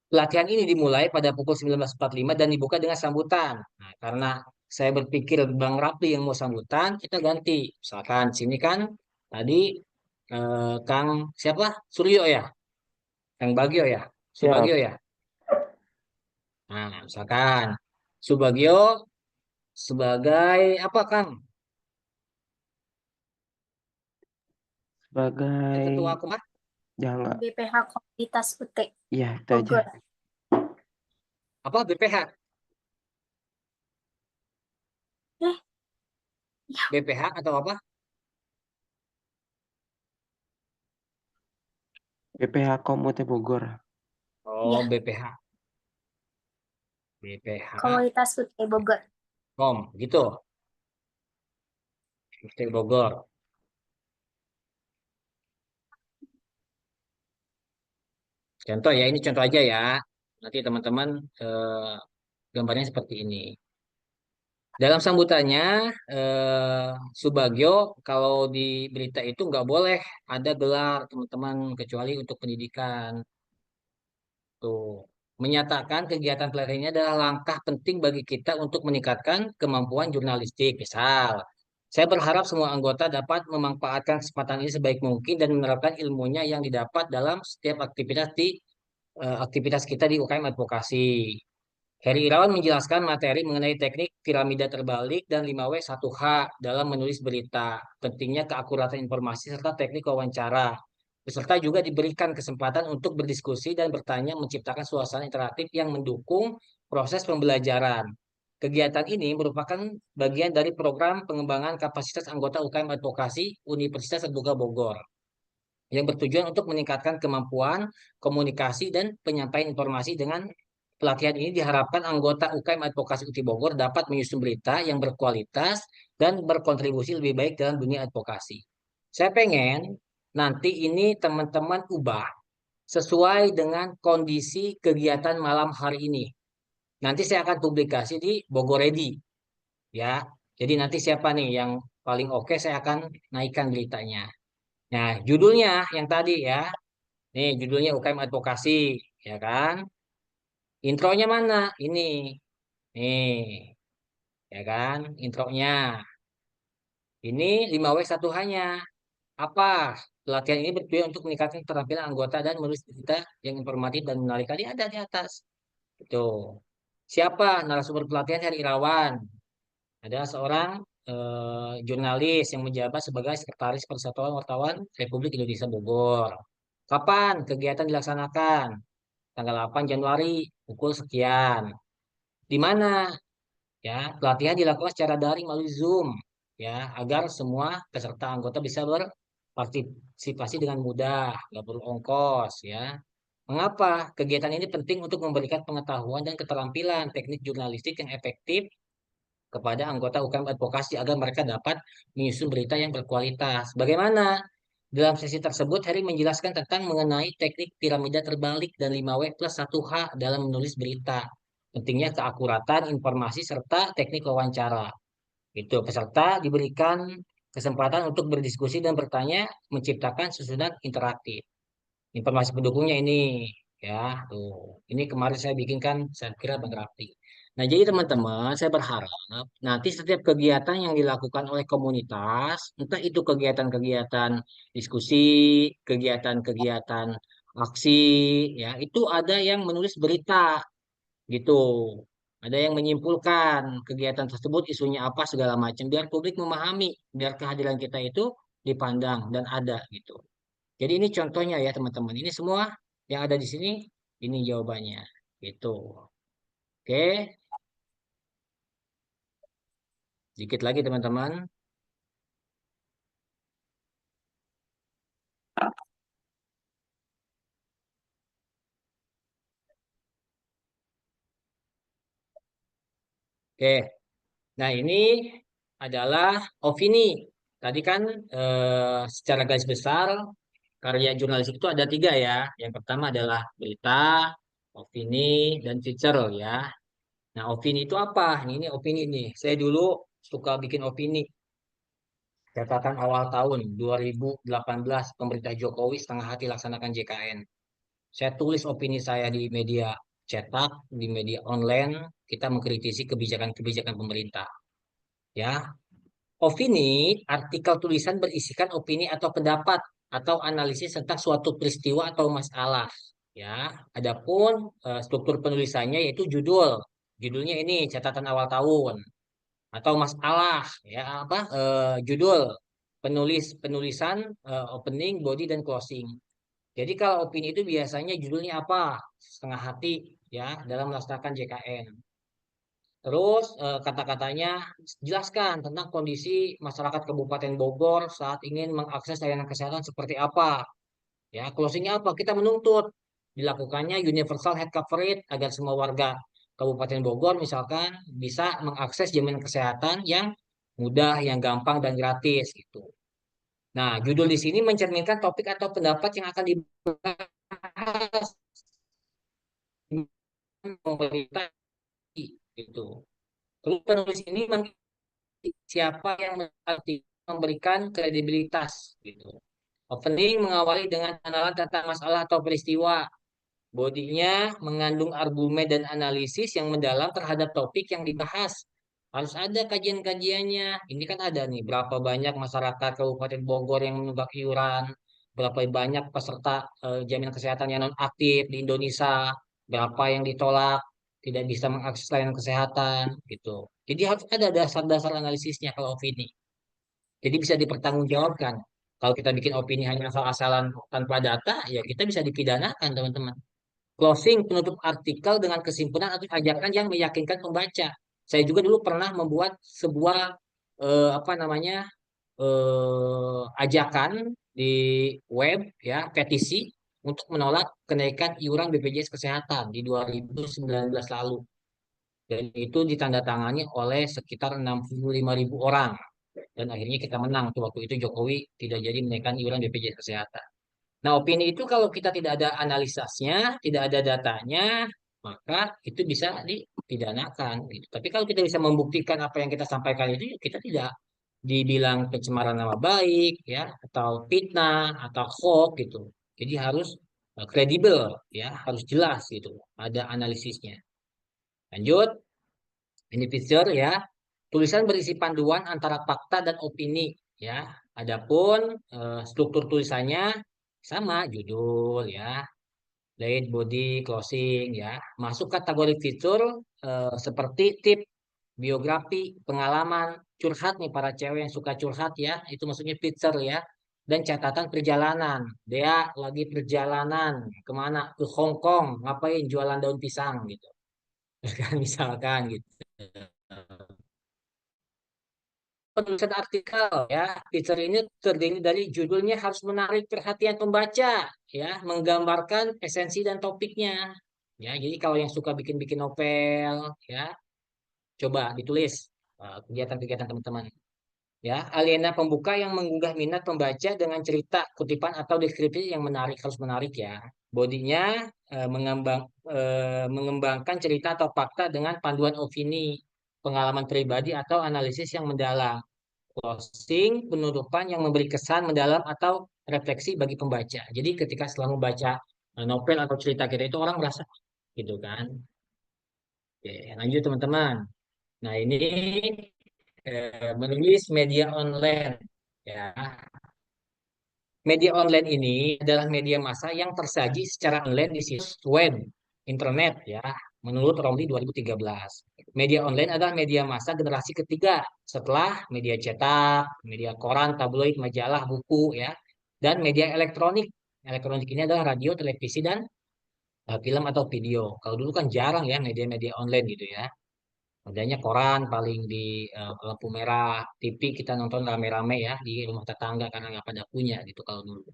Pelatihan ini dimulai pada pukul 19.45 dan dibuka dengan sambutan. Nah, karena saya berpikir Bang Rapli yang mau sambutan, kita ganti. Misalkan sini kan tadi Kang siapa? Suryo ya? Kang Bagio ya? Siap. Subagio ya? Nah, misalkan Subagio sebagai apa Kang? sebagai Ketua Komar. ya enggak. BPH Komunitas UT Iya, itu aja. Bogor. Apa BPH? BPH atau apa? BPH Komute Bogor. Oh, Ya. BPH. BPH Komunitas UT Bogor. Kom, gitu. UT Bogor. Contoh ya, ini contoh aja ya. Nanti teman-teman gambarnya seperti ini. Dalam sambutannya, Subagio kalau di berita itu nggak boleh ada gelar teman-teman kecuali untuk pendidikan. Tuh. Menyatakan kegiatan pelatihan ini adalah langkah penting bagi kita untuk meningkatkan kemampuan jurnalistik. Misal, saya berharap semua anggota dapat memanfaatkan kesempatan ini sebaik mungkin dan menerapkan ilmunya yang didapat dalam setiap aktivitas kita di UKM Advokasi. Heri Irawan menjelaskan materi mengenai teknik piramida terbalik dan 5W1H dalam menulis berita, pentingnya keakuratan informasi serta teknik wawancara. Peserta juga diberikan kesempatan untuk berdiskusi dan bertanya menciptakan suasana interaktif yang mendukung proses pembelajaran. Kegiatan ini merupakan bagian dari program pengembangan kapasitas anggota UKM Advokasi Universitas Terbuka Bogor yang bertujuan untuk meningkatkan kemampuan komunikasi dan penyampaian informasi. Dengan pelatihan ini diharapkan anggota UKM Advokasi UT Bogor dapat menyusun berita yang berkualitas dan berkontribusi lebih baik dalam dunia advokasi. Saya pengen nanti ini teman-teman ubah sesuai dengan kondisi kegiatan malam hari ini. Nanti saya akan publikasi di Bogor Ready, ya. Jadi nanti siapa nih yang paling oke, saya akan naikkan beritanya. Nah, judulnya yang tadi ya. Nih, judulnya UKM Advokasi, ya kan? Intronya mana? Ini. Nih, ya kan? Intronya. Ini 5W1H-nya. Apa? Pelatihan ini bertujuan untuk meningkatkan keterampilan anggota dan menulis berita yang informatif dan menarik. Tadi ada di atas. Itu. Siapa narasumber pelatihan? Heri Irawan. Ada seorang jurnalis yang menjabat sebagai Sekretaris Persatuan Wartawan Republik Indonesia Bogor. Kapan kegiatan dilaksanakan? Tanggal 8 Januari pukul sekian. Di mana? Ya, pelatihan dilakukan secara daring melalui Zoom ya, agar semua peserta anggota bisa berpartisipasi dengan mudah, nggak perlu ongkos ya. Mengapa? Kegiatan ini penting untuk memberikan pengetahuan dan keterampilan teknik jurnalistik yang efektif kepada anggota UKM Advokasi agar mereka dapat menyusun berita yang berkualitas. Bagaimana? Dalam sesi tersebut, Heri menjelaskan tentang mengenai teknik piramida terbalik dan 5W+1H dalam menulis berita. Pentingnya keakuratan informasi serta teknik wawancara. Itu peserta diberikan kesempatan untuk berdiskusi dan bertanya, menciptakan susunan interaktif. Informasi pendukungnya ini, ya, tuh. Ini kemarin saya bikinkan, saya kira berarti. Nah, jadi teman-teman, saya berharap nanti setiap kegiatan yang dilakukan oleh komunitas, entah itu kegiatan-kegiatan diskusi, kegiatan-kegiatan aksi, ya, itu ada yang menulis berita, gitu. Ada yang menyimpulkan kegiatan tersebut isunya apa segala macam, biar publik memahami, biar kehadiran kita itu dipandang dan ada, gitu. Jadi ini contohnya ya teman-teman. Ini semua yang ada di sini, ini jawabannya, gitu. Oke, sedikit lagi teman-teman. Oke, nah ini adalah opini. Tadi kan secara garis besar karya jurnalistik itu ada tiga ya. Yang pertama adalah berita, opini, dan feature ya. Nah opini itu apa? Ini opini nih. Saya dulu suka bikin opini. Catatan awal tahun 2018, pemerintah Jokowi setengah hati laksanakan JKN. Saya tulis opini saya di media cetak, di media online, kita mengkritisi kebijakan-kebijakan pemerintah. Ya, opini, artikel tulisan berisikan opini atau pendapat atau analisis tentang suatu peristiwa atau masalah. Ya, adapun struktur penulisannya yaitu judul. Judulnya ini catatan awal tahun atau masalah, ya apa judul. penulisan, opening, body, dan closing. Jadi kalau opini itu biasanya judulnya apa? Setengah hati ya dalam melaksanakan JKN. Terus kata-katanya jelaskan tentang kondisi masyarakat Kabupaten Bogor saat ingin mengakses layanan kesehatan seperti apa. Ya, closingnya apa? Kita menuntut dilakukannya universal health coverage agar semua warga Kabupaten Bogor misalkan bisa mengakses jaminan kesehatan yang mudah, yang gampang dan gratis gitu. Nah, judul di sini mencerminkan topik atau pendapat yang akan dibahas pemerintah gitu. Terus penulis ini siapa yang memberikan kredibilitas gitu. Opening mengawali dengan kenalan tentang masalah atau peristiwa. Bodinya mengandung argumen dan analisis yang mendalam terhadap topik yang dibahas. Harus ada kajian-kajiannya. Ini kan ada nih, berapa banyak masyarakat Kabupaten Bogor yang menunggak iuran, berapa banyak peserta jaminan kesehatan yang non aktif di Indonesia, berapa yang ditolak, tidak bisa mengakses layanan kesehatan, gitu. Jadi harus ada dasar-dasar analisisnya kalau opini. Jadi bisa dipertanggungjawabkan. Kalau kita bikin opini hanya asal-asalan tanpa data, ya kita bisa dipidanakan, teman-teman. Closing penutup artikel dengan kesimpulan atau ajakan yang meyakinkan pembaca. Saya juga dulu pernah membuat sebuah apa namanya ajakan di web ya petisi untuk menolak kenaikan iuran BPJS Kesehatan di 2019 lalu. Dan itu ditandatangani oleh sekitar 65.000 orang. Dan akhirnya kita menang. Waktu itu Jokowi tidak jadi menaikkan iuran BPJS Kesehatan. Nah, opini itu kalau kita tidak ada analisasnya, tidak ada datanya, maka itu bisa dipidanakan gitu. Tapi kalau kita bisa membuktikan apa yang kita sampaikan itu, kita tidak dibilang pencemaran nama baik, ya, atau fitnah, atau hoax gitu. Jadi harus kredibel, ya, harus jelas gitu. Ada analisisnya. Lanjut, ini picture ya. Tulisan berisi panduan antara fakta dan opini, ya. Adapun struktur tulisannya sama, judul ya, lead, body, closing ya. Masuk kategori fitur seperti tip, biografi, pengalaman, curhat nih para cewek yang suka curhat ya, itu maksudnya feature ya. Dan catatan perjalanan. Dia lagi perjalanan kemana? Ke Hong Kong, ngapain jualan daun pisang gitu. Misalkan gitu. Penulisan artikel ya, feature ini terdiri dari judulnya harus menarik perhatian pembaca ya, menggambarkan esensi dan topiknya ya. Jadi kalau yang suka bikin-bikin novel ya, coba ditulis kegiatan-kegiatan teman-teman ya. Aliena pembuka yang menggugah minat pembaca dengan cerita, kutipan atau deskripsi yang menarik, harus menarik ya. Bodinya mengembangkan cerita atau fakta dengan panduan opini, pengalaman pribadi atau analisis yang mendalam. Closing, penutupan yang memberi kesan mendalam atau refleksi bagi pembaca. Jadi ketika setelah membaca novel atau cerita kita itu orang merasa gitu kan. Oke, lanjut teman-teman. Nah, ini menulis media online ya. Media online ini adalah media massa yang tersaji secara online di situs web, internet ya. Menurut Romli 2013. Media online adalah media massa generasi ketiga setelah media cetak, media koran, tabloid, majalah, buku ya, dan media elektronik. Elektronik ini adalah radio, televisi, dan film atau video. Kalau dulu kan jarang ya media-media online gitu ya. Adanya koran paling di lampu merah, TV kita nonton rame-rame ya di rumah tetangga karena nggak pada punya gitu kalau dulu.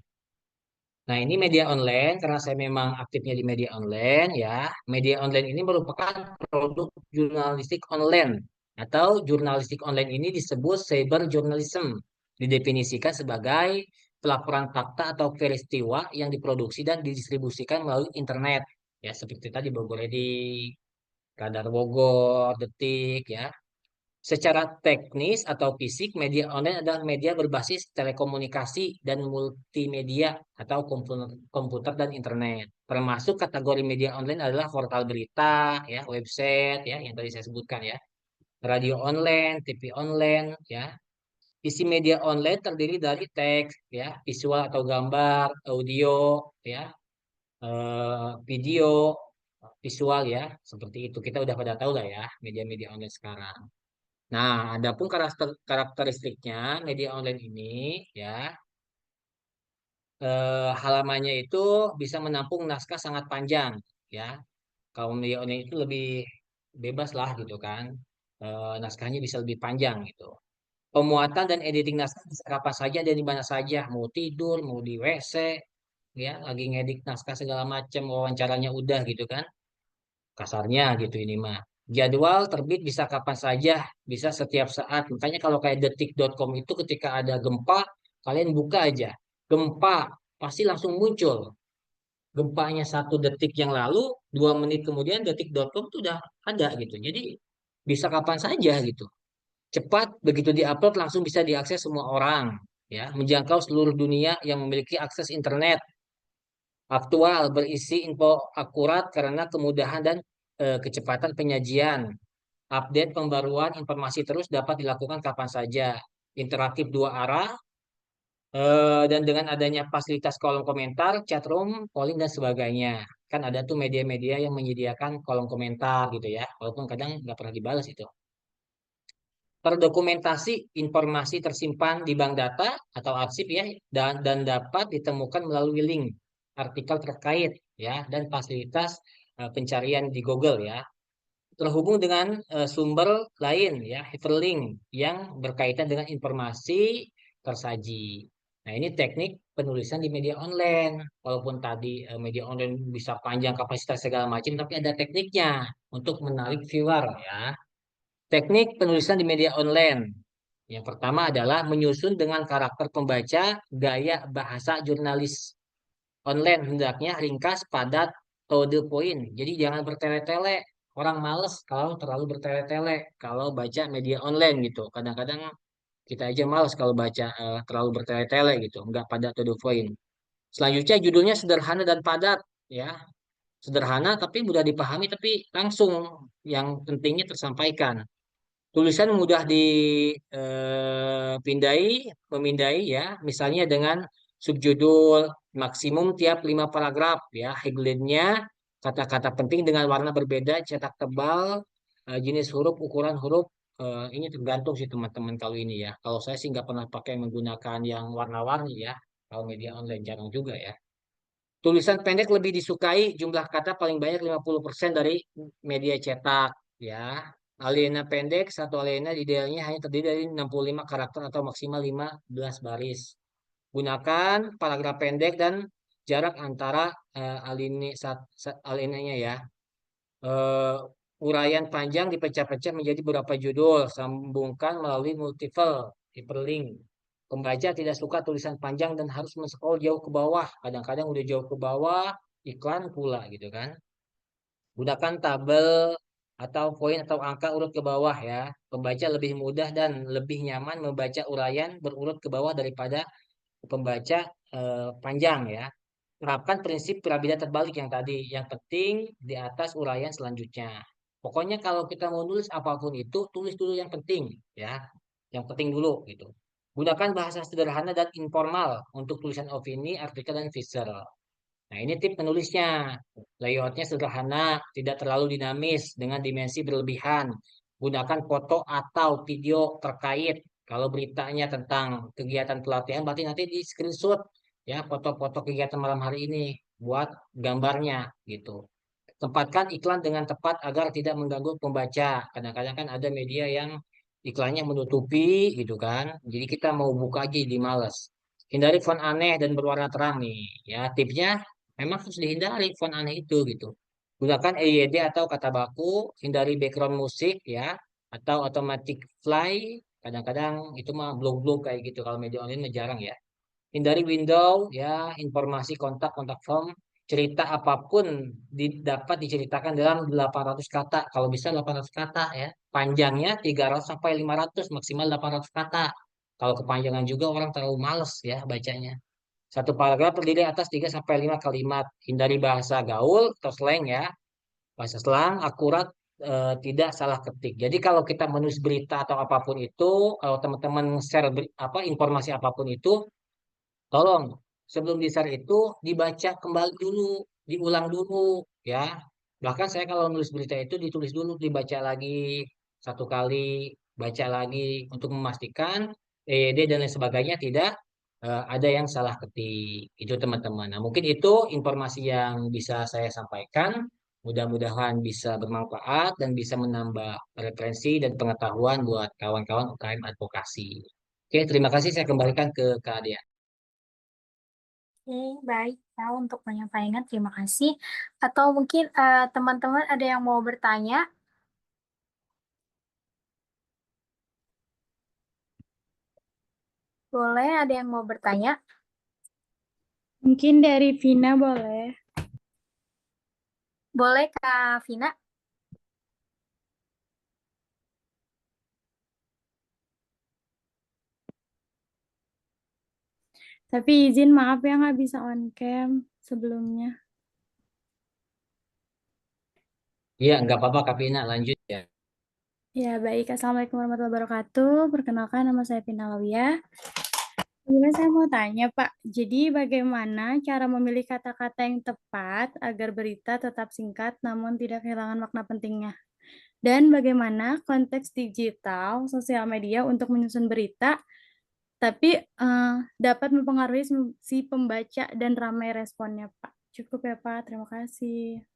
Nah, ini media online karena saya memang aktifnya di media online ya. Media online ini merupakan produk jurnalistik online atau jurnalistik online ini disebut cyber journalism. Didefinisikan sebagai pelaporan fakta atau peristiwa yang diproduksi dan didistribusikan melalui internet. Ya, seperti tadi Bogor Ready, Radar Bogor, Detik ya. Secara teknis atau fisik, media online adalah media berbasis telekomunikasi dan multimedia atau komputer dan internet. Termasuk kategori media online adalah portal berita, ya, website, ya, yang tadi saya sebutkan ya, radio online, TV online, ya. Isi media online terdiri dari teks, ya, visual atau gambar, audio, ya, video, visual ya, seperti itu. Kita udah pada tahu lah ya, media-media online sekarang. Nah, adapun karakteristiknya media online ini ya, halamannya itu bisa menampung naskah sangat panjang ya. Kalau media online itu lebih bebas lah gitu kan. Naskahnya bisa lebih panjang gitu. Pemuatan dan editing naskah bisa kapan saja dan di mana saja, mau tidur, mau di WC, ya, lagi ngedit naskah segala macam, wawancaranya udah gitu kan. Kasarnya gitu ini mah. Jadwal terbit bisa kapan saja, bisa setiap saat. Makanya kalau kayak detik.com itu ketika ada gempa, kalian buka aja. Gempa pasti langsung muncul. Gempanya 1 detik yang lalu, 2 menit kemudian detik.com itu udah ada gitu. Jadi bisa kapan saja gitu. Cepat, begitu diupload langsung bisa diakses semua orang. Ya, menjangkau seluruh dunia yang memiliki akses internet. Aktual, berisi info akurat karena kemudahan dan kecepatan penyajian. Update pembaruan informasi terus dapat dilakukan kapan saja. Interaktif 2 arah, dan dengan adanya fasilitas kolom komentar, chat room, polling, dan sebagainya. Kan ada tuh media-media yang menyediakan kolom komentar gitu ya. Walaupun kadang nggak pernah dibalas itu. Terdokumentasi informasi tersimpan di bank data atau arsip ya, dan dapat ditemukan melalui link artikel terkait ya, dan fasilitas pencarian di Google ya. Terhubung dengan sumber lain ya, hyperlink yang berkaitan dengan informasi tersaji. Nah, ini teknik penulisan di media online. Walaupun tadi media online bisa panjang kapasitas segala macam, tapi ada tekniknya untuk menarik viewer ya. Teknik penulisan di media online. Yang pertama adalah menyusun dengan karakter pembaca gaya bahasa jurnalis online, hendaknya ringkas, padat, to the point. Jadi jangan bertele-tele. Orang males kalau terlalu bertele-tele kalau baca media online gitu. Kadang-kadang kita aja males kalau baca terlalu bertele-tele gitu, nggak padat to the point. Selanjutnya judulnya sederhana dan padat ya. Sederhana tapi mudah dipahami tapi langsung yang pentingnya tersampaikan. Tulisan mudah dipindai, memindai ya, misalnya dengan subjudul maksimum tiap 5 paragraf ya, headline-nya kata-kata penting dengan warna berbeda, cetak tebal, jenis huruf, ukuran huruf, ini tergantung sih teman-teman kalau ini ya. Kalau saya sih nggak pernah pakai menggunakan yang warna-warni ya, kalau media online jarang juga ya. Tulisan pendek lebih disukai, jumlah kata paling banyak 50% dari media cetak ya. Aliena pendek, satu aliena idealnya hanya terdiri dari 65 karakter atau maksimal 15 baris. Gunakan paragraf pendek dan jarak antara alineanya ya. Eh, Uraian panjang dipecah-pecah menjadi beberapa judul, sambungkan melalui multiple hyperlink. Pembaca tidak suka tulisan panjang dan harus men-scroll jauh ke bawah. Kadang-kadang udah jauh ke bawah, iklan pula gitu kan. Gunakan tabel atau poin atau angka urut ke bawah ya. Pembaca lebih mudah dan lebih nyaman membaca uraian berurut ke bawah daripada pembaca panjang ya. Terapkan prinsip piramida terbalik yang tadi. Yang penting di atas uraian selanjutnya. Pokoknya kalau kita mau nulis apapun itu, tulis dulu yang penting ya. Yang penting dulu gitu. Gunakan bahasa sederhana dan informal untuk tulisan opini, artikel, dan visual. Nah, ini tip penulisnya. Layoutnya sederhana, tidak terlalu dinamis, dengan dimensi berlebihan. Gunakan foto atau video terkait. Kalau beritanya tentang kegiatan pelatihan, berarti nanti di screenshot ya foto-foto kegiatan malam hari ini buat gambarnya gitu. Tempatkan iklan dengan tepat agar tidak mengganggu pembaca. Kadang-kadang kan ada media yang iklannya menutupi gitu kan. Jadi kita mau buka aja di males. Hindari font aneh dan berwarna terang nih. Ya, tipsnya memang harus dihindari font aneh itu gitu. Gunakan EYD atau kata baku, hindari background musik ya, atau automatic fly. Kadang-kadang itu mah blog-blog kayak gitu. Kalau media online mah jarang ya. Hindari window ya, informasi kontak form, cerita apapun dapat diceritakan dalam 800 kata. Kalau bisa 800 kata ya. Panjangnya 300 sampai 500, maksimal 800 kata. Kalau kepanjangan juga orang terlalu males ya bacanya. Satu paragraf terdiri atas 3 sampai 5 kalimat. Hindari bahasa gaul atau slang ya. Bahasa slang akurat, tidak salah ketik. Jadi kalau kita menulis berita atau apapun itu, kalau teman-teman share apa informasi apapun itu, tolong sebelum di-share itu dibaca kembali dulu, diulang dulu ya. Bahkan saya kalau nulis berita itu ditulis dulu, dibaca lagi 1 kali. baca lagi untuk memastikan EYD dan lain sebagainya tidak ada yang salah ketik. Itu teman-teman. Nah, mungkin itu informasi yang bisa saya sampaikan. Mudah-mudahan bisa bermanfaat dan bisa menambah referensi dan pengetahuan buat kawan-kawan UKM advokasi. Oke, terima kasih. Saya kembalikan ke Kak Adia. Oke, baik. Nah, untuk penyampaiannya terima kasih. Atau mungkin teman-teman ada yang mau bertanya? Boleh, ada yang mau bertanya? Mungkin dari Vina boleh. Boleh, Kak Vina? Tapi izin maaf ya nggak bisa on cam sebelumnya. Iya, nggak apa-apa Kak Pina, lanjut ya. Ya baik, Assalamualaikum warahmatullahi wabarakatuh. Perkenalkan nama saya Vina Lawiyah. Kemudian saya mau tanya Pak, jadi bagaimana cara memilih kata-kata yang tepat agar berita tetap singkat namun tidak kehilangan makna pentingnya? Dan bagaimana konteks digital, sosial media untuk menyusun berita tapi dapat mempengaruhi si pembaca dan ramai responnya, Pak. Cukup ya, Pak. Terima kasih.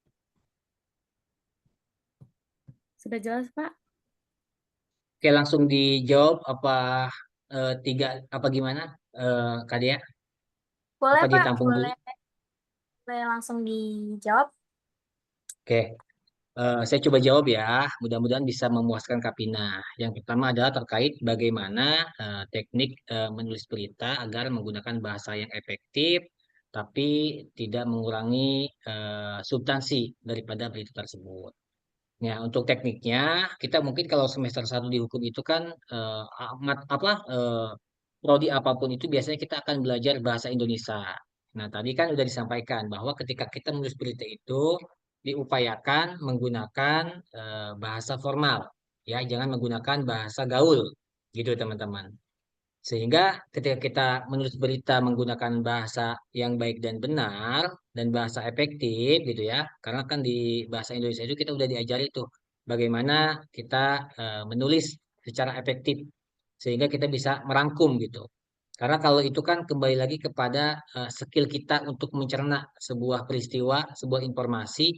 Sudah jelas, Pak? Oke, langsung dijawab apa tiga apa gimana Kak Dea? Boleh, Apa Pak. ditampung dulu? Boleh langsung dijawab. Oke, saya coba jawab ya. Mudah-mudahan bisa memuaskan Kak Pina. Yang pertama adalah terkait bagaimana teknik menulis berita agar menggunakan bahasa yang efektif, tapi tidak mengurangi substansi daripada berita tersebut. Ya, untuk tekniknya, kita mungkin kalau semester 1 di hukum itu kan prodi apapun itu biasanya kita akan belajar bahasa Indonesia. Nah, tadi kan udah disampaikan bahwa ketika kita menulis berita itu diupayakan menggunakan bahasa formal, ya, jangan menggunakan bahasa gaul, gitu teman-teman. Sehingga ketika kita menulis berita menggunakan bahasa yang baik dan benar dan bahasa efektif gitu ya, karena kan di bahasa Indonesia itu kita udah diajari tuh bagaimana kita menulis secara efektif sehingga kita bisa merangkum gitu. Karena kalau itu kan kembali lagi kepada skill kita untuk mencerna sebuah peristiwa, sebuah informasi,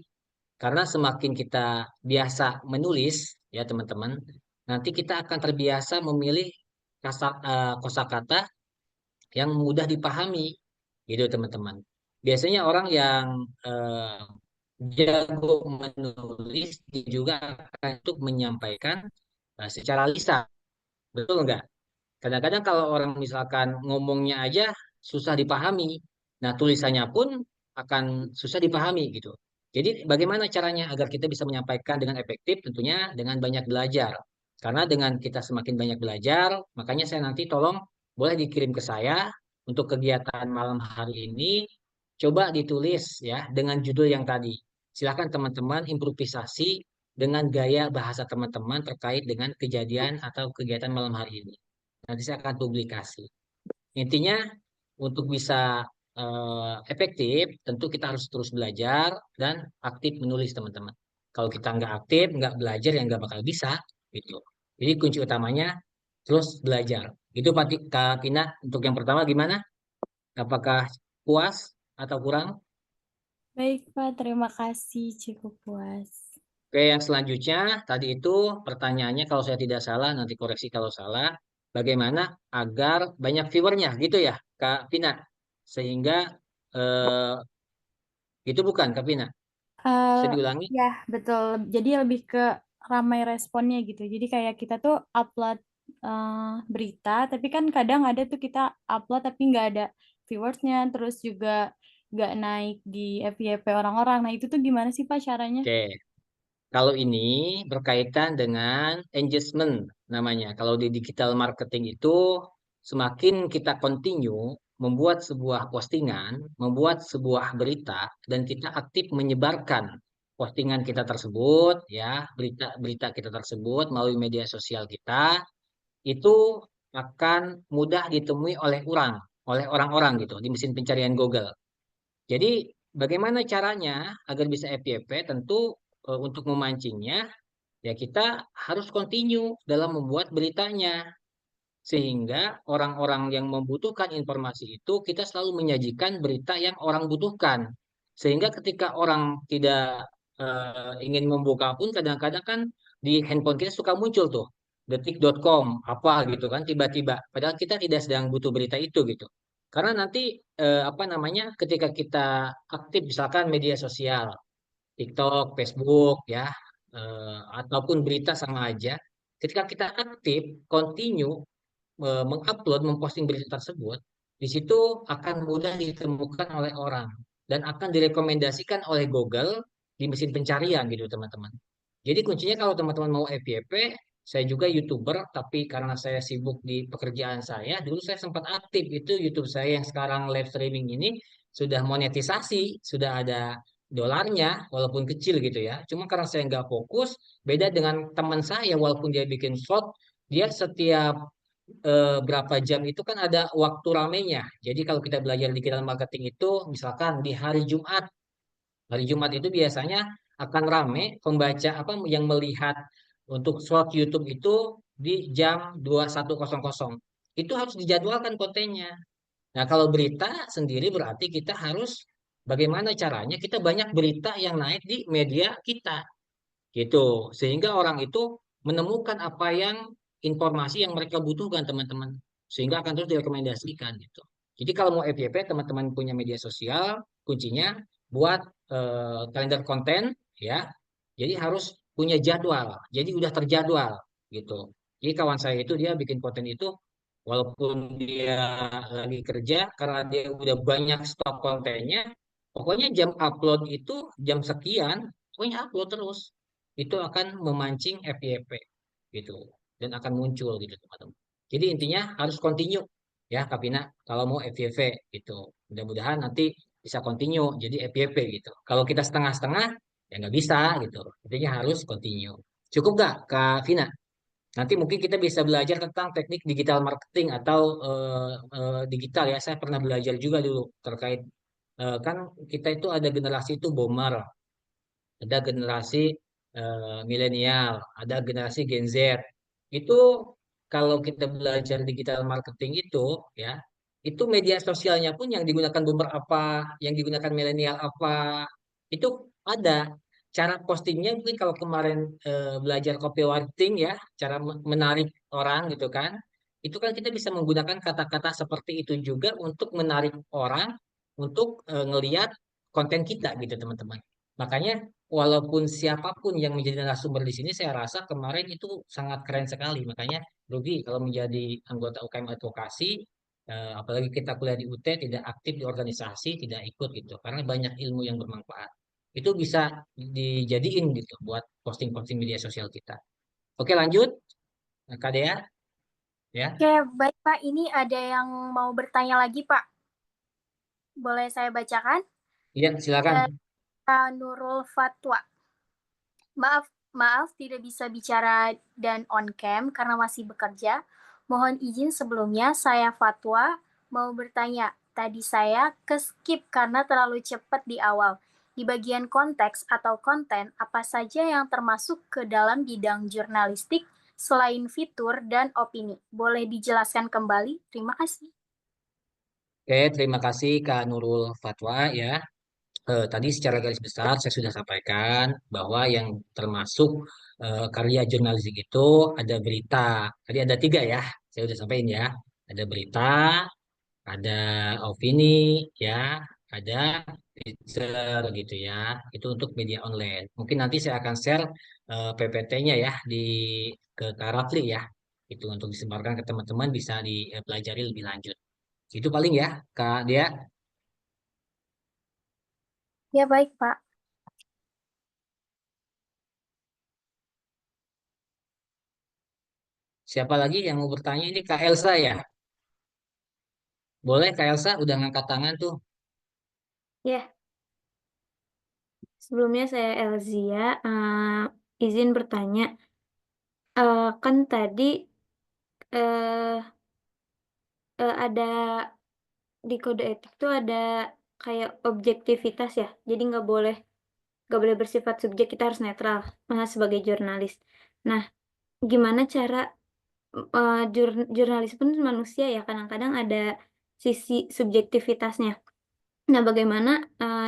karena semakin kita biasa menulis ya teman-teman, nanti kita akan terbiasa memilih kosakata yang mudah dipahami gitu teman-teman. Biasanya orang yang jago menulis dia juga akan untuk menyampaikan secara lisan, betul nggak? Kadang-kadang kalau orang misalkan ngomongnya aja susah dipahami, nah tulisannya pun akan susah dipahami gitu. Jadi bagaimana caranya agar kita bisa menyampaikan dengan efektif? Tentunya dengan banyak belajar. Karena dengan kita semakin banyak belajar, makanya saya nanti tolong boleh dikirim ke saya untuk kegiatan malam hari ini. Coba ditulis ya dengan judul yang tadi. Silahkan teman-teman improvisasi dengan gaya bahasa teman-teman terkait dengan kejadian atau kegiatan malam hari ini. Nanti saya akan publikasi. Intinya untuk bisa efektif, tentu kita harus terus belajar dan aktif menulis teman-teman. Kalau kita nggak aktif, nggak belajar, ya nggak bakal bisa gitu. Jadi kunci utamanya terus belajar. Itu Kak Tina, untuk yang pertama gimana? Apakah puas atau kurang? Baik, Pak. Terima kasih. Cukup puas. Oke, yang selanjutnya tadi itu pertanyaannya kalau saya tidak salah, nanti koreksi kalau salah. Bagaimana agar banyak viewernya gitu ya, Kak Pina? Sehingga eh, itu bukan Kak Pina. Bisa Eh, diulangi? ya, betul. Jadi lebih ke ramai responnya gitu. Jadi kayak kita tuh upload berita, tapi kan kadang ada tuh kita upload tapi nggak ada viewersnya, terus juga nggak naik di FYP orang-orang. Nah, itu tuh gimana sih Pak caranya? Oke, kalau ini berkaitan dengan engagement namanya. Kalau di digital marketing itu semakin kita continue membuat sebuah postingan, membuat sebuah berita, dan kita aktif menyebarkan postingan kita tersebut, ya, berita-berita kita tersebut melalui media sosial kita, itu akan mudah ditemui oleh orang-orang gitu di mesin pencarian Google. Jadi bagaimana caranya agar bisa FYP? Tentu untuk memancingnya ya kita harus continue dalam membuat beritanya. Sehingga orang-orang yang membutuhkan informasi itu kita selalu menyajikan berita yang orang butuhkan. Sehingga ketika orang tidak ingin membuka pun kadang-kadang kan di handphone kita suka muncul tuh detik.com apa gitu kan tiba-tiba. Padahal kita tidak sedang butuh berita itu gitu. Karena nanti apa namanya ketika kita aktif misalkan media sosial, TikTok, Facebook ya ataupun berita sama aja. Ketika kita aktif, continue mengupload, memposting berita tersebut, di situ akan mudah ditemukan oleh orang dan akan direkomendasikan oleh Google di mesin pencarian gitu teman-teman. Jadi kuncinya kalau teman-teman mau FYP, saya juga YouTuber, tapi karena saya sibuk di pekerjaan saya, dulu saya sempat aktif itu YouTube saya yang sekarang live streaming ini sudah monetisasi, sudah ada dolarnya, walaupun kecil gitu ya. Cuma karena saya nggak fokus, beda dengan teman saya, walaupun dia bikin short, dia setiap berapa jam itu kan ada waktu ramenya. Jadi kalau kita belajar digital marketing itu, misalkan di hari Jumat itu biasanya akan rame pembaca apa yang melihat untuk short YouTube itu di jam 21.00. Itu harus dijadwalkan kontennya. Nah, kalau berita sendiri berarti kita harus bagaimana caranya kita banyak berita yang naik di media kita gitu sehingga orang itu menemukan apa yang informasi yang mereka butuhkan teman-teman sehingga akan terus direkomendasikan gitu jadi kalau mau FYP teman-teman punya media sosial kuncinya buat kalender konten ya jadi harus punya jadwal jadi udah terjadwal gitu jadi kawan saya itu dia bikin konten itu walaupun dia lagi kerja karena dia udah banyak stok kontennya pokoknya jam upload itu jam sekian pokoknya upload terus itu akan memancing FYP gitu dan akan muncul gitu teman-teman. Jadi intinya harus continue ya Kapina kalau mau FYP gitu. Mudah-mudahan nanti bisa continue jadi FYP gitu. Kalau kita setengah-setengah ya nggak bisa gitu. Intinya harus continue. Cukup nggak Kak Vina? Nanti mungkin kita bisa belajar tentang teknik digital marketing atau digital ya. Saya pernah belajar juga dulu terkait kan kita itu ada generasi itu bomar ada generasi milenial, ada generasi Gen Z. Itu kalau kita belajar digital marketing itu ya, itu media sosialnya pun yang digunakan boomer apa, yang digunakan milenial apa, itu ada. Cara postingnya mungkin kalau kemarin belajar copywriting ya, cara menarik orang gitu kan, itu kan kita bisa menggunakan kata-kata seperti itu juga untuk menarik orang untuk ngelihat konten kita gitu teman-teman. Makanya walaupun siapapun yang menjadi narasumber di sini, saya rasa kemarin itu sangat keren sekali. Makanya Rugi kalau menjadi anggota UKM advokasi, apalagi kita kuliah di UT, tidak aktif di organisasi, tidak ikut gitu, karena banyak ilmu yang bermanfaat. Itu bisa dijadiin gitu buat posting-posting media sosial kita. Oke lanjut, Kak Dea, ya. Oke, baik Pak. Ini ada yang mau bertanya lagi Pak. Boleh saya bacakan? Iya, silakan. Nurul Fatwa. Maaf tidak bisa bicara dan on cam karena masih bekerja. Mohon izin sebelumnya saya Fatwa mau bertanya. Tadi saya ke-skip karena terlalu cepat di awal. Di bagian konteks atau konten, apa saja yang termasuk ke dalam bidang jurnalistik selain fitur dan opini? Boleh dijelaskan kembali? Terima kasih. Oke, terima kasih Kak Nurul Fatwa ya. Tadi secara garis besar saya sudah sampaikan bahwa yang termasuk karya jurnalistik itu ada berita. Tadi ada 3 ya, saya sudah sampaikan ya. Ada berita, ada opini, ya, ada teaser gitu ya. Itu untuk media online. Mungkin nanti saya akan share PPT-nya ya di ke Kak Rafli ya. Itu untuk disebarkan ke teman-teman bisa dipelajari lebih lanjut. Itu paling ya, Kak Dia. Ya baik Pak. Siapa lagi yang mau bertanya ini Kak Elsa ya? Boleh Kak Elsa udah ngangkat tangan tuh. Ya, sebelumnya saya Elzia, izin bertanya. Kan tadi eh, ada di kode etik tuh ada kayak objektivitas ya, jadi nggak boleh nggak boleh bersifat subjek, kita harus netral sebagai jurnalis. Nah, gimana cara jurnalis pun manusia ya, kadang-kadang ada sisi subjektivitasnya. Nah, bagaimana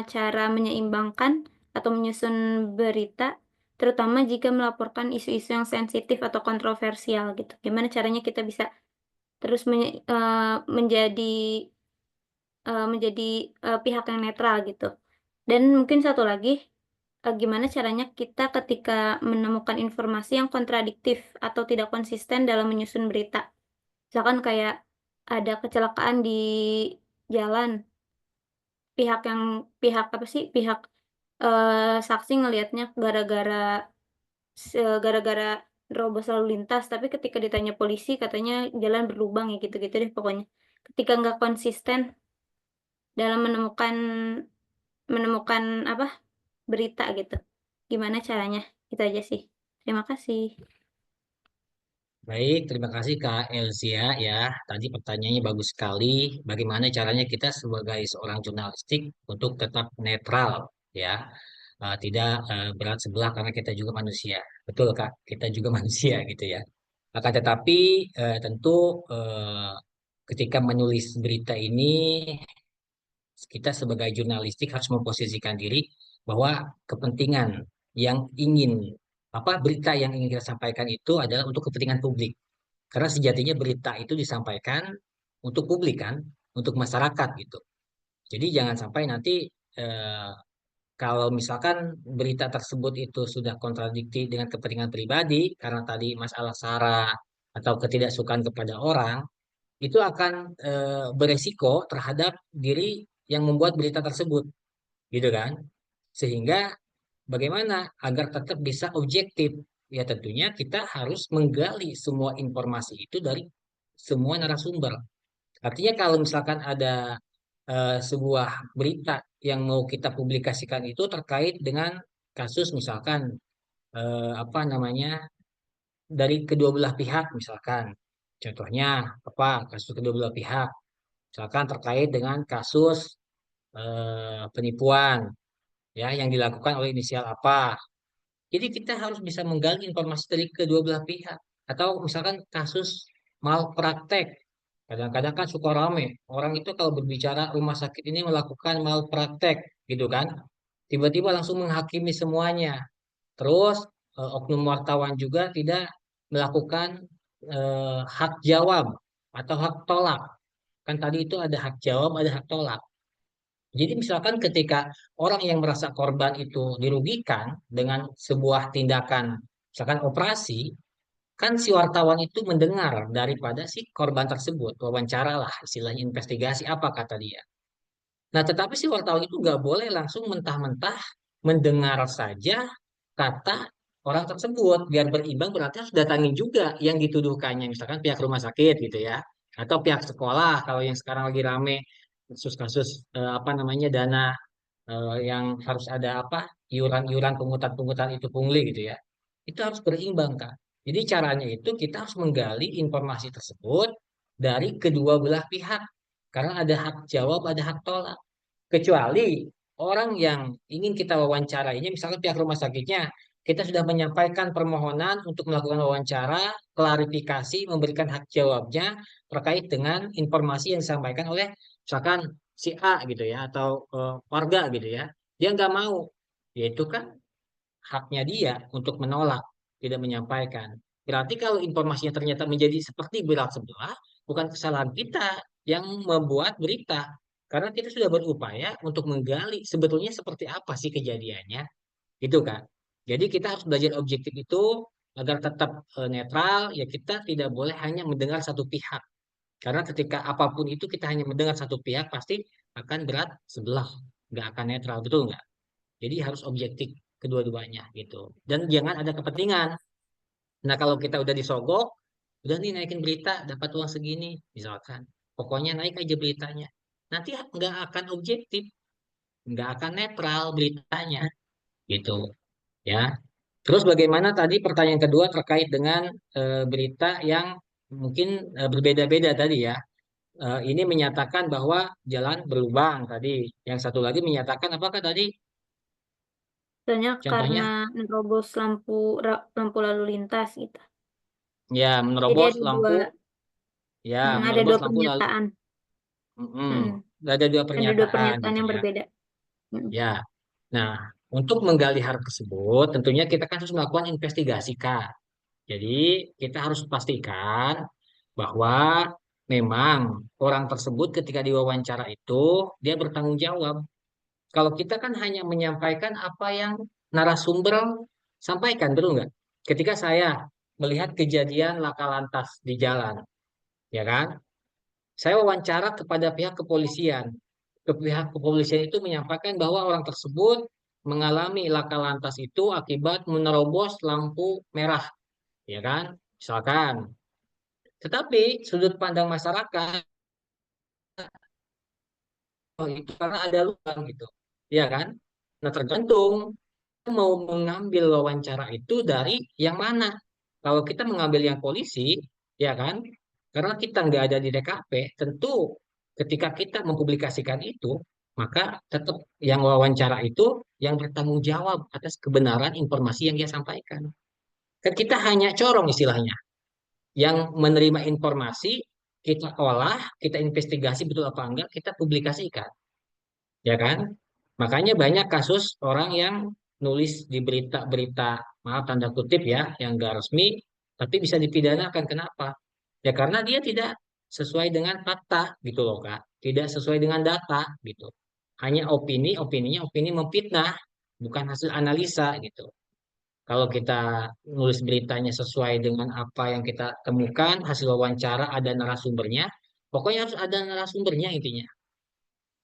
cara menyeimbangkan atau menyusun berita, terutama jika melaporkan isu-isu yang sensitif atau kontroversial gitu. Gimana caranya kita bisa terus menjadi pihak yang netral gitu. Dan mungkin satu lagi, gimana caranya kita ketika menemukan informasi yang kontradiktif atau tidak konsisten dalam menyusun berita. Misalkan kayak ada kecelakaan di jalan, pihak saksi ngelihatnya gara-gara nerobos lalu lintas, tapi ketika ditanya polisi katanya jalan berlubang, ya gitu-gitu deh pokoknya. Ketika nggak konsisten dalam menemukan berita gitu. Gimana caranya? Itu aja sih. Terima kasih. Baik, terima kasih Kak Elzia ya. Tadi pertanyaannya bagus sekali. Bagaimana caranya kita sebagai seorang jurnalistik untuk tetap netral ya. Tidak berat sebelah karena kita juga manusia. Betul Kak, kita juga manusia gitu ya. Akan tetapi tentu ketika menulis berita ini kita sebagai jurnalistik harus memposisikan diri bahwa kepentingan yang ingin berita yang ingin kita sampaikan itu adalah untuk kepentingan publik. Karena sejatinya berita itu disampaikan untuk publik kan, untuk masyarakat gitu. Jadi jangan sampai nanti kalau misalkan berita tersebut itu sudah kontradiktif dengan kepentingan pribadi karena tadi masalah sara atau ketidaksukaan kepada orang, itu akan beresiko terhadap diri yang membuat berita tersebut, gitu kan? Sehingga bagaimana agar tetap bisa objektif? Ya tentunya kita harus menggali semua informasi itu dari semua narasumber. Artinya kalau misalkan ada sebuah berita yang mau kita publikasikan itu terkait dengan kasus misalkan apa namanya dari kedua belah pihak misalkan. Contohnya kasus kedua belah pihak. Misalkan terkait dengan kasus penipuan ya yang dilakukan oleh inisial apa. Jadi kita harus bisa menggali informasi dari kedua belah pihak. Atau misalkan kasus malpraktek. Kadang-kadang kan suka rame. Orang itu kalau berbicara rumah sakit ini melakukan malpraktek gitu kan. Tiba-tiba langsung menghakimi semuanya. Terus oknum wartawan juga tidak melakukan hak jawab atau hak tolak. Kan tadi itu ada hak jawab, ada hak tolak. Jadi misalkan ketika orang yang merasa korban itu dirugikan dengan sebuah tindakan, misalkan operasi, kan si wartawan itu mendengar daripada si korban tersebut, wawancara lah, istilahnya investigasi apa kata dia. Nah, tetapi si wartawan itu nggak boleh langsung mentah-mentah mendengar saja kata orang tersebut. Biar berimbang berarti harus datangin juga yang dituduhkannya, misalkan pihak rumah sakit gitu ya, atau pihak sekolah kalau yang sekarang lagi rame kasus-kasus apa namanya dana yang harus ada iuran-iuran pungutan-pungutan itu pungli gitu ya. Itu harus berimbang Kak. Jadi caranya itu kita harus menggali informasi tersebut dari kedua belah pihak. Karena ada hak jawab, ada hak tolak. Kecuali orang yang ingin kita wawancarainya, misalnya pihak rumah sakitnya, kita sudah menyampaikan permohonan untuk melakukan wawancara, klarifikasi, memberikan hak jawabnya terkait dengan informasi yang disampaikan oleh misalkan si A gitu ya, atau warga gitu ya. Dia nggak mau, yaitu kan haknya dia untuk menolak, tidak menyampaikan. Berarti kalau informasinya ternyata menjadi seperti berat sebelah, bukan kesalahan kita yang membuat berita. Karena kita sudah berupaya untuk menggali sebetulnya seperti apa sih kejadiannya, gitu kan. Jadi kita harus belajar objektif itu agar tetap netral, ya kita tidak boleh hanya mendengar satu pihak. Karena ketika apapun itu kita hanya mendengar satu pihak, pasti akan berat sebelah, nggak akan netral, betul nggak? Jadi harus objektif kedua-duanya gitu. Dan jangan ada kepentingan. Nah kalau kita udah disogok, udah nih naikin berita dapat uang segini, misalkan. Pokoknya naik aja beritanya. Nanti nggak akan objektif, nggak akan netral beritanya, gitu ya. Terus bagaimana tadi pertanyaan kedua terkait dengan berita yang mungkin berbeda-beda tadi ya. Ini menyatakan bahwa jalan berlubang tadi. Yang satu lagi menyatakan apakah tadi? Soalnya Contohnya, karena nerobos lampu lalu lintas gitu. ya Jadi menerobos ada lampu, ya ada menerobos dua lampu lalu, pernyataan. ada dua Ada dua pernyataan pernyataan gitu yang ya. berbeda. Mm. Ya, nah untuk menggali hal tersebut, tentunya kita kan harus melakukan investigasi, Kak. Jadi kita harus pastikan bahwa memang orang tersebut ketika diwawancara itu dia bertanggung jawab. Kalau kita kan hanya menyampaikan apa yang narasumber sampaikan, betul nggak? Ketika saya melihat kejadian laka lantas di jalan, ya kan? Saya wawancara kepada pihak kepolisian. Ke pihak kepolisian itu menyampaikan bahwa orang tersebut mengalami laka lantas itu akibat menerobos lampu merah, ya kan? Misalkan. Tetapi sudut pandang masyarakat, oh itu karena ada lubang gitu, ya kan? Nah tergantung mau mengambil wawancara itu dari yang mana. Kalau kita mengambil yang polisi, ya kan? Karena kita nggak ada di TKP, tentu ketika kita mempublikasikan itu, maka tetap yang wawancara itu yang bertanggung jawab atas kebenaran informasi yang dia sampaikan. Kan kita hanya corong istilahnya, yang menerima informasi, kita olah, kita investigasi betul apa enggak, kita publikasikan, ya kan? Makanya banyak kasus orang yang nulis di berita-berita, maaf tanda kutip ya, yang enggak resmi, tapi bisa dipidanakan. Kenapa? Ya karena dia tidak sesuai dengan fakta gitu loh Kak. Tidak sesuai dengan data gitu. Hanya opininya opini memfitnah, bukan hasil analisa gitu. Kalau kita nulis beritanya sesuai dengan apa yang kita temukan, hasil wawancara ada narasumbernya, pokoknya harus ada narasumbernya intinya.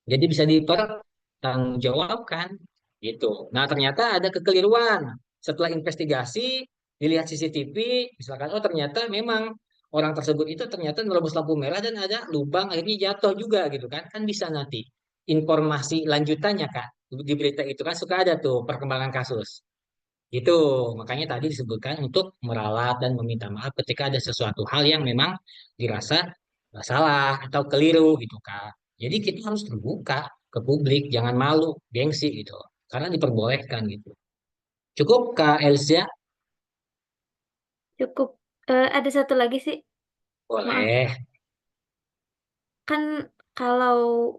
Jadi bisa dipertanggungjawabkan gitu. Nah, ternyata ada kekeliruan. Setelah investigasi, dilihat CCTV, misalkan oh ternyata memang orang tersebut itu ternyata nerobos lampu merah dan ada lubang akhirnya jatuh juga gitu kan. Kan bisa nanti informasi lanjutannya Kak. Di berita itu kan suka ada tuh perkembangan kasus. Itu makanya tadi disebutkan untuk meralat dan meminta maaf ketika ada sesuatu hal yang memang dirasa salah atau keliru gitu Kak. Jadi kita harus terbuka ke publik, jangan malu, gengsi gitu. Karena diperbolehkan gitu. Cukup Kak Elsia? Cukup. Ada satu lagi sih, maaf. Boleh. Kan kalau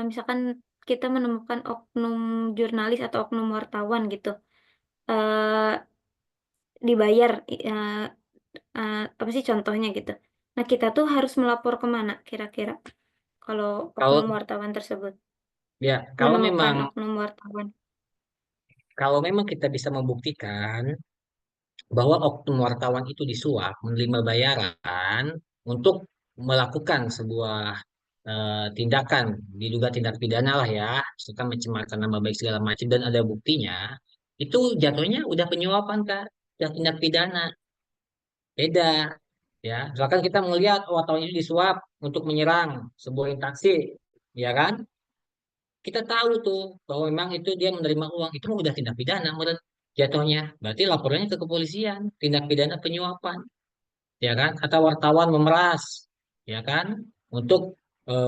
misalkan kita menemukan oknum jurnalis atau oknum wartawan gitu, eh, dibayar, apa sih contohnya gitu. Nah, kita tuh harus melapor kemana kira-kira kalau Kalau oknum wartawan tersebut ya menemukan oknum wartawan. kalau memang kita bisa membuktikan bahwa oknum wartawan itu disuap menerima bayaran untuk melakukan sebuah tindakan diduga tindak pidana lah ya, serta mencemarkan nama baik segala macam dan ada buktinya, itu jatuhnya udah penyuapan Kak, udah tindak pidana. Beda ya. Misalkan kita melihat wartawan itu disuap untuk menyerang sebuah instansi, ya kan? Kita tahu tuh bahwa memang itu dia menerima uang, itu mah udah tindak pidana menurut jatuhnya. Berarti laporannya ke kepolisian, tindak pidana penyuapan, ya kan? Atau wartawan memeras, ya kan? Untuk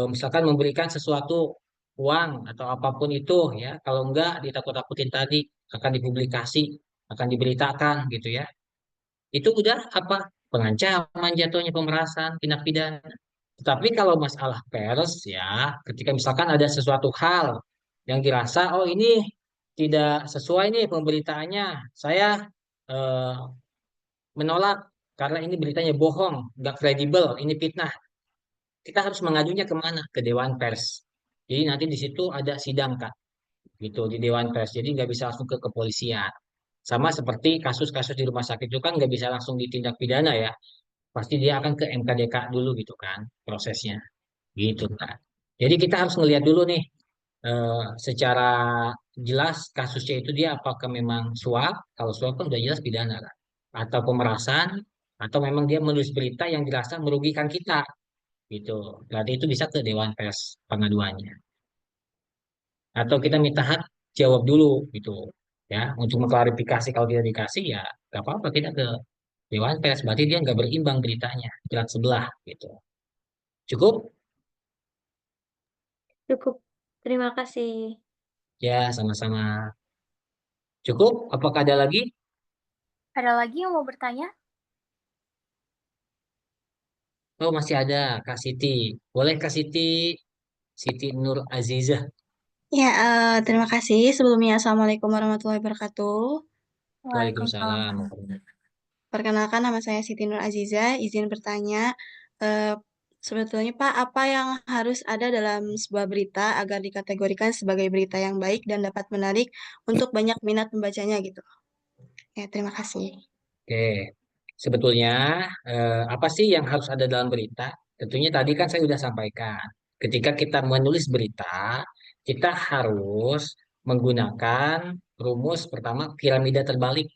misalkan memberikan sesuatu uang atau apapun itu, ya. Kalau enggak ditakut-takutin tadi akan dipublikasi, akan diberitakan gitu ya. Itu udah apa? Pengancaman jatuhnya pemerasan, tindak pidana. Tetapi kalau masalah pers ya, ketika misalkan ada sesuatu hal yang dirasa oh ini tidak sesuai nih pemberitaannya, saya eh, menolak karena ini beritanya bohong, nggak kredibel, ini fitnah. Kita harus mengadunya kemana? Ke Dewan Pers. Jadi nanti di situ ada sidang Kak, gitu di Dewan Pers. Jadi nggak bisa langsung ke kepolisian. Sama seperti kasus-kasus di rumah sakit itu kan nggak bisa langsung ditindak pidana ya. Pasti dia akan ke MKDK dulu gitu kan prosesnya. Gitu kan. Jadi kita harus ngelihat dulu nih secara jelas kasusnya itu dia apakah memang suap, kalau suap kan udah jelas pidana kan, atau pemerasan, atau memang dia menulis berita yang dirasa merugikan kita, gitu. Berarti itu bisa ke Dewan Pers pengaduannya, atau kita minta hak jawab dulu, gitu, ya, untuk mengklarifikasi kalau dia dikasih ya nggak apa-apa kita ke Dewan Pers, berarti dia nggak berimbang beritanya, pihak sebelah, gitu. Cukup? Cukup. Terima kasih. Ya, sama-sama. Cukup? Apakah ada lagi? Ada lagi yang mau bertanya? Oh, masih ada, Kak Siti. Boleh Kak Siti, Siti Nur Azizah. Ya, terima kasih. Sebelumnya, Assalamualaikum warahmatullahi wabarakatuh. Waalaikumsalam. Waalaikumsalam. Perkenalkan, nama saya Siti Nur Aziza. Izin bertanya, eh, sebetulnya Pak, apa yang harus ada dalam sebuah berita agar dikategorikan sebagai berita yang baik dan dapat menarik untuk banyak minat membacanya gitu? Ya, terima kasih. Oke, sebetulnya apa sih yang harus ada dalam berita? Tentunya tadi kan saya sudah sampaikan. Ketika kita menulis berita, kita harus menggunakan rumus pertama piramida terbalik,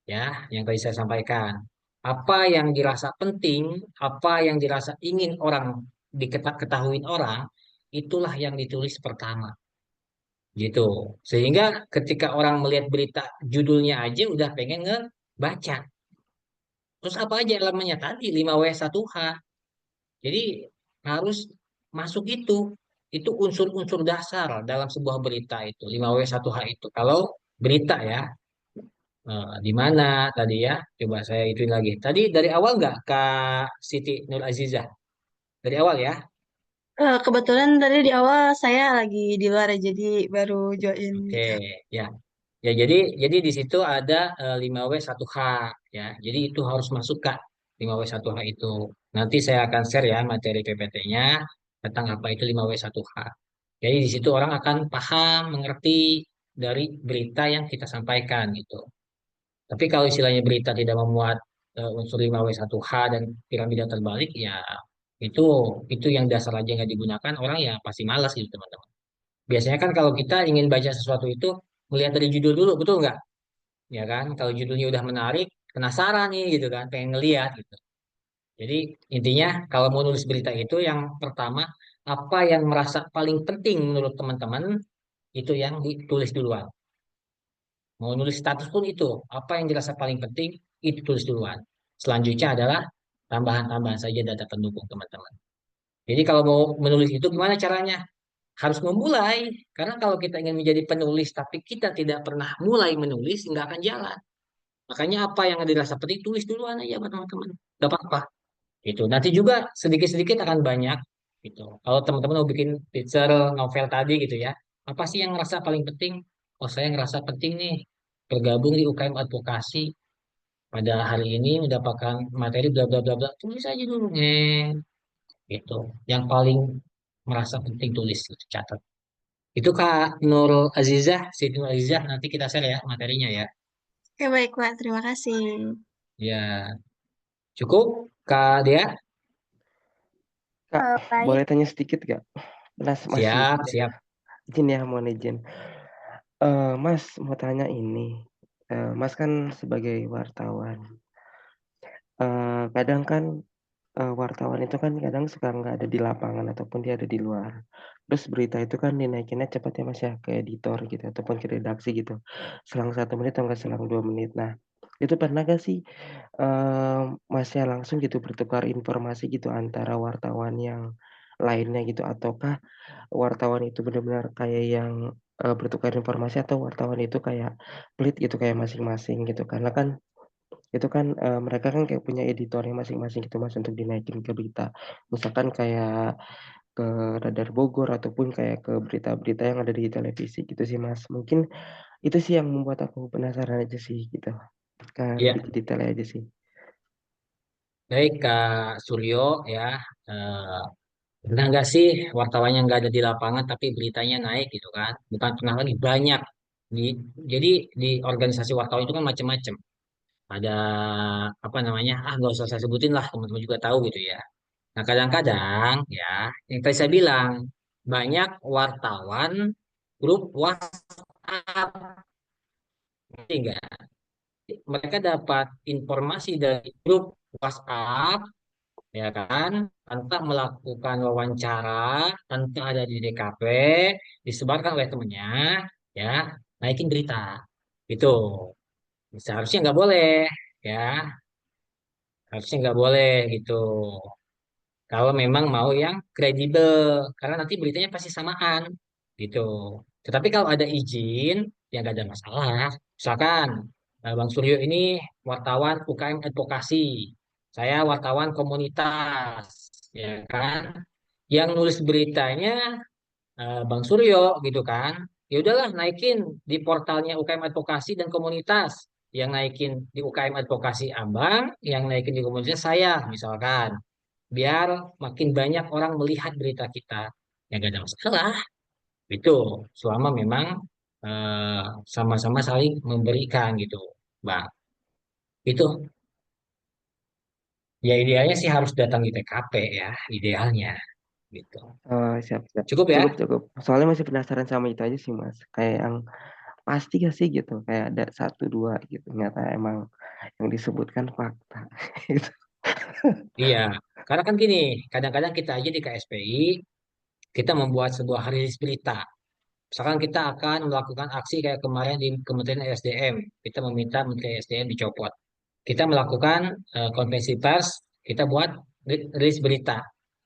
ya, yang tadi saya sampaikan. Apa yang dirasa penting, apa yang dirasa ingin orang ketahui orang, itulah yang ditulis pertama, gitu. Sehingga ketika orang melihat berita judulnya aja udah pengen ngebaca. Terus apa aja elemennya tadi 5W1H. Jadi harus masuk itu. Itu unsur-unsur dasar dalam sebuah berita itu 5W1H itu. Kalau berita ya, di mana tadi ya? Coba saya ituin lagi. Tadi dari awal nggak Kak Siti Nur Azizah? Dari awal ya? Kebetulan tadi di awal saya lagi di luar ya, jadi baru join Oke, gitu. ya. Ya, jadi di situ ada 5W1H ya. Jadi itu harus masuk Kak 5W1H itu. Nanti saya akan share ya materi PPT-nya tentang apa itu 5W1H. Jadi di situ orang akan paham, mengerti dari berita yang kita sampaikan gitu. Tapi kalau istilahnya berita tidak memuat unsur 5W1H dan piramida terbalik ya itu itu yang dasar aja nggak digunakan orang ya pasti malas gitu teman-teman. Biasanya kan kalau kita ingin baca sesuatu itu melihat dari judul dulu, betul nggak? Ya kan, kalau judulnya udah menarik, penasaran nih gitu kan, pengen ngeliat gitu. Jadi intinya kalau mau nulis berita itu yang pertama apa yang merasa paling penting menurut teman-teman itu yang ditulis duluan. Mau nulis status pun itu apa yang dirasa paling penting itu tulis duluan. Selanjutnya adalah tambahan-tambahan saja data pendukung teman-teman. Jadi kalau mau menulis itu gimana caranya? Harus memulai. Karena kalau kita ingin menjadi penulis tapi kita tidak pernah mulai menulis, nggak akan jalan. Makanya apa yang dirasa penting tulis duluan aja buat teman-teman. Gak apa-apa. Itu. Nanti juga sedikit-sedikit akan banyak. Gitu. Kalau teman-teman mau bikin picture novel tadi gitu ya. Apa sih yang ngerasa paling penting? Oh, saya ngerasa penting nih bergabung di UKM advokasi pada hari ini mendapatkan materi bla bla bla bla. Tulis aja dulu, gitu. Yang paling merasa penting tulis, gitu, catat. Itu Kak Nurul Azizah, Siti Nur Azizah, nanti kita share ya materinya ya. Oke, baik Pak, terima kasih. Ya, cukup Kak Dea? Kak, Baik. boleh tanya sedikit gak? Masih Siap, siap. izin ya, mohon izin. Mas mau tanya ini. Mas kan sebagai wartawan. Kadang kan wartawan itu kan kadang suka nggak ada di lapangan ataupun dia ada di luar. Terus berita itu kan dinaikinnya cepat ya Mas ya ke editor gitu ataupun ke redaksi gitu. Selang 1 menit atau enggak selang 2 menit. Nah, itu pernah gak sih Masnya langsung gitu bertukar informasi gitu antara wartawan yang lainnya gitu ataukah wartawan itu benar-benar kayak yang bertukar informasi atau wartawan itu kayak pelit gitu kayak masing-masing gitu karena kan itu kan, mereka kan kayak punya editornya masing-masing gitu Mas, untuk dinaikin ke berita. Misalkan kayak ke Radar Bogor ataupun kayak ke berita-berita yang ada di televisi gitu sih Mas. Mungkin itu sih yang membuat aku penasaran aja sih gitu, lebih Ya, ke detail aja sih. baik Kak Suryo ya. Eh, Pernah nggak sih wartawannya nggak ada di lapangan tapi beritanya naik gitu kan? Bukan pernah lagi banyak. Di, jadi di organisasi wartawan itu kan macam-macam. Ada apa namanya? Nggak usah saya sebutin lah, teman-teman juga tahu gitu ya. Nah kadang-kadang ya, yang tadi saya bilang banyak wartawan grup WhatsApp, ngerti nggak? Mereka dapat informasi dari grup WhatsApp ya kan, tanpa melakukan wawancara, tanpa ada di DKP, disebarkan oleh temennya, ya, naikin berita. Itu seharusnya nggak boleh, ya, harusnya nggak boleh gitu. Kalau memang mau yang kredibel, karena nanti beritanya pasti samaan, gitu. Tetapi kalau ada izin, ya nggak ada masalah. Misalkan Bang Suryo ini wartawan UKM advokasi, saya wartawan komunitas, ya kan? Yang nulis beritanya Bang Suryo gitu kan. Ya udahlah naikin di portalnya UKM advokasi dan komunitas. Yang naikin di UKM advokasi Abang, yang naikin di komunitas saya misalkan. Biar makin banyak orang melihat berita kita. Ya nggak ada masalah. Itu selama memang sama-sama saling memberikan gitu, Bang. Itu ya idealnya sih harus datang di TKP ya, idealnya gitu. Siap, siap. Cukup ya? Cukup, cukup. Soalnya masih penasaran sama itu aja sih, Mas. Kayak yang pasti gak sih gitu, kayak ada satu dua gitu. Ternyata emang yang disebutkan fakta. Gitu. Iya, karena kan gini, kadang-kadang kita aja di KSPI, kita membuat sebuah rilis berita. Misalkan kita akan melakukan aksi kayak kemarin di Kementerian SDM, kita meminta Menteri SDM dicopot. Kita melakukan konvensi pers, kita buat rilis berita.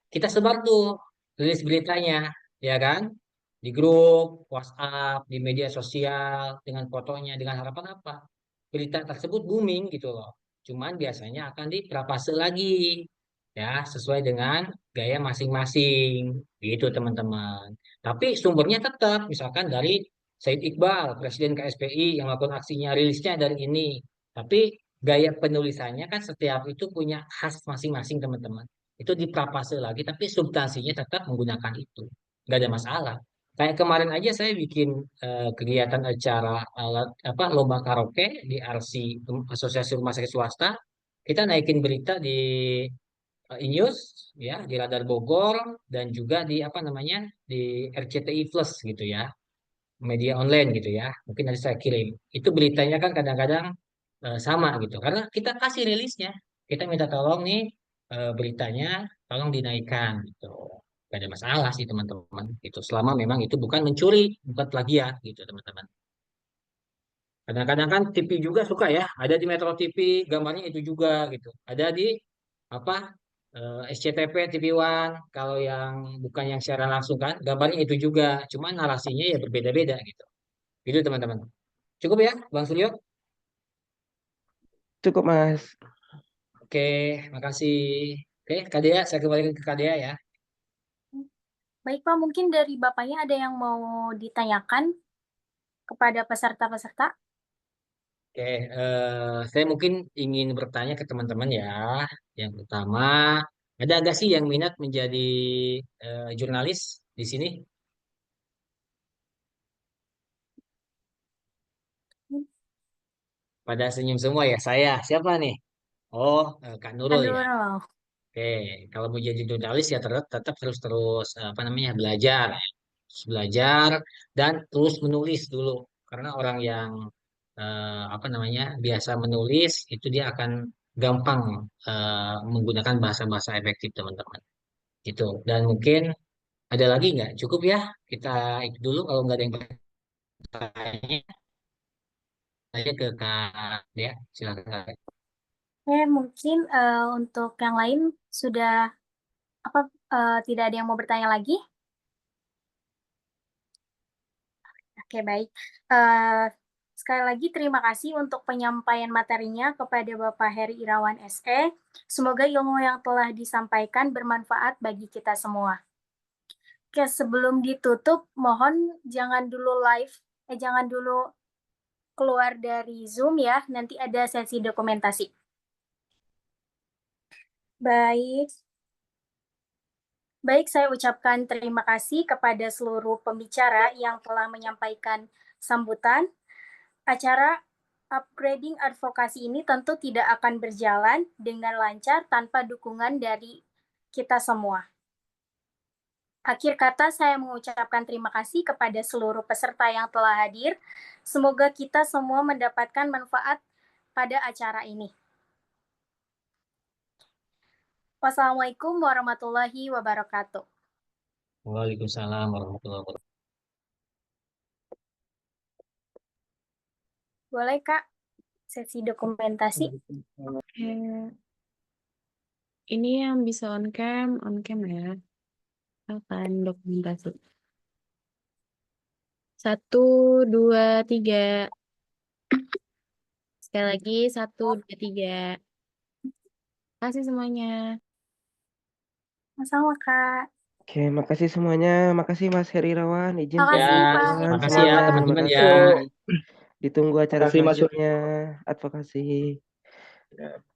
Kita sebar tuh rilis beritanya, ya kan? Di grup, WhatsApp, di media sosial, dengan fotonya, dengan harapan apa? Berita tersebut booming gitu loh. Cuman biasanya akan diprapase lagi, ya, sesuai dengan gaya masing-masing, gitu teman-teman. Tapi sumbernya tetap, misalkan dari Said Iqbal, Presiden KSPI yang melakukan aksinya, rilisnya dari ini. Tapi gaya penulisannya kan setiap itu punya khas masing-masing teman-teman. Itu diprapase lagi, tapi substansinya tetap menggunakan itu. Nggak ada masalah. Kayak kemarin aja saya bikin kegiatan acara alat apa lomba karaoke di RC Asosiasi Rumah Sakit Swasta. Kita naikin berita di Inews ya di Radar Bogor dan juga di apa namanya di RCTI Plus gitu ya, media online gitu ya. Mungkin nanti saya kirim. Itu beritanya kan kadang-kadang sama gitu. Karena kita kasih rilisnya, kita minta tolong nih beritanya tolong dinaikkan gitu. Gak ada masalah sih teman-teman. Itu selama memang itu bukan mencuri, bukan plagiat gitu teman-teman. Kadang-kadang kan TV juga suka ya, ada di Metro TV gambarnya itu juga gitu. Ada di apa SCTV TV One kalau yang bukan yang secara langsung kan gambarnya itu juga, cuman narasinya ya berbeda-beda gitu. Gitu teman-teman. Cukup ya, Bang Suryo? Cukup, Mas. Oke, makasih. Oke, Kak Dea, saya kembalikan ke Kak Dea ya. Baik, Pak, mungkin dari Bapaknya ada yang mau ditanyakan kepada peserta-peserta? Oke, saya mungkin ingin bertanya ke teman-teman ya. Yang pertama, ada nggak sih yang minat menjadi jurnalis di sini? Pada senyum semua ya. Saya, siapa nih? Oh, Kak Nurul ya. Aduh, Oke, kalau mau jadi jurnalis ya tetap terus terus apa namanya belajar, terus belajar dan terus menulis dulu. Karena orang yang apa namanya biasa menulis itu dia akan gampang menggunakan bahasa-bahasa efektif teman-teman. Gitu. Dan mungkin ada lagi nggak? Cukup ya. Kita itu dulu kalau nggak ada yang bertanya, saya ke Kak Dea. Silakan Kak. mungkin untuk yang lain sudah apa tidak ada yang mau bertanya lagi? Oke, baik. Eh, sekali lagi terima kasih untuk penyampaian materinya kepada Bapak Heri Irawan SE. Semoga ilmu yang telah disampaikan bermanfaat bagi kita semua. Oke, sebelum ditutup, mohon jangan dulu keluar dari Zoom ya. Nanti ada sesi dokumentasi. Baik. Baik, saya ucapkan terima kasih kepada seluruh pembicara yang telah menyampaikan sambutan. Acara upgrading advokasi ini tentu tidak akan berjalan dengan lancar tanpa dukungan dari kita semua. Akhir kata, saya mengucapkan terima kasih kepada seluruh peserta yang telah hadir. Semoga kita semua mendapatkan manfaat pada acara ini. Wassalamualaikum warahmatullahi wabarakatuh. Waalaikumsalam warahmatullahi wabarakatuh. Boleh, Kak, sesi dokumentasi? Oke. Ini yang bisa on cam ya. Akan dokumentasi. 1, 2, 3. Sekali lagi, 1, 2, 3. Terima kasih semuanya. Sama Kak. Oke, makasih semuanya. Makasih Mas Heri Irawan. Izin Makasih Ya, pamit Pak duluan makasih ya semuanya. Terima teman-teman ya. kasih. Ditunggu acara Makasih Mas Yuri. selanjutnya. Advokasi.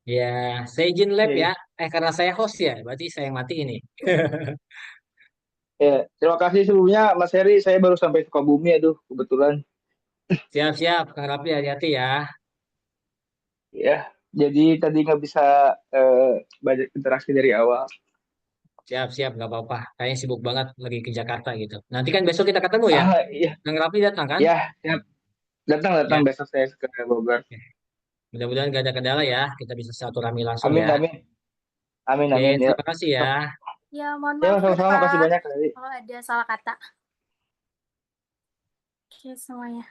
Ya, saya izin lab Oke. ya. Karena saya host ya, berarti saya yang mati ini. Ya, terima kasih sebelumnya Mas Heri. Saya baru sampai Sukabumi, aduh kebetulan. Siap-siap, Kang Raffi hati-hati ya. Ya, jadi tadi nggak bisa banyak interaksi dari awal. Siap-siap, nggak apa-apa. Kayaknya sibuk banget lagi ke Jakarta gitu. Nanti kan besok kita ketemu ya. Iya, Kang Raffi datang kan? ya, siap. Datang Ya, besok saya ke Bogor. oke. Mudah-mudahan nggak ada kendala ya. Kita bisa silaturahmi langsung Amin, ya. amin, amin, Oke, amin. Ya, terima kasih ya. Ya, mohon ya maaf ya sama-sama. Makasih Pak banyak tadi. kalau ada salah kata. Oke, semuanya.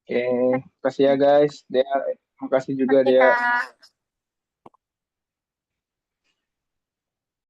Oke, makasih ya guys. Dea, makasih juga Oke, Dea. Kak.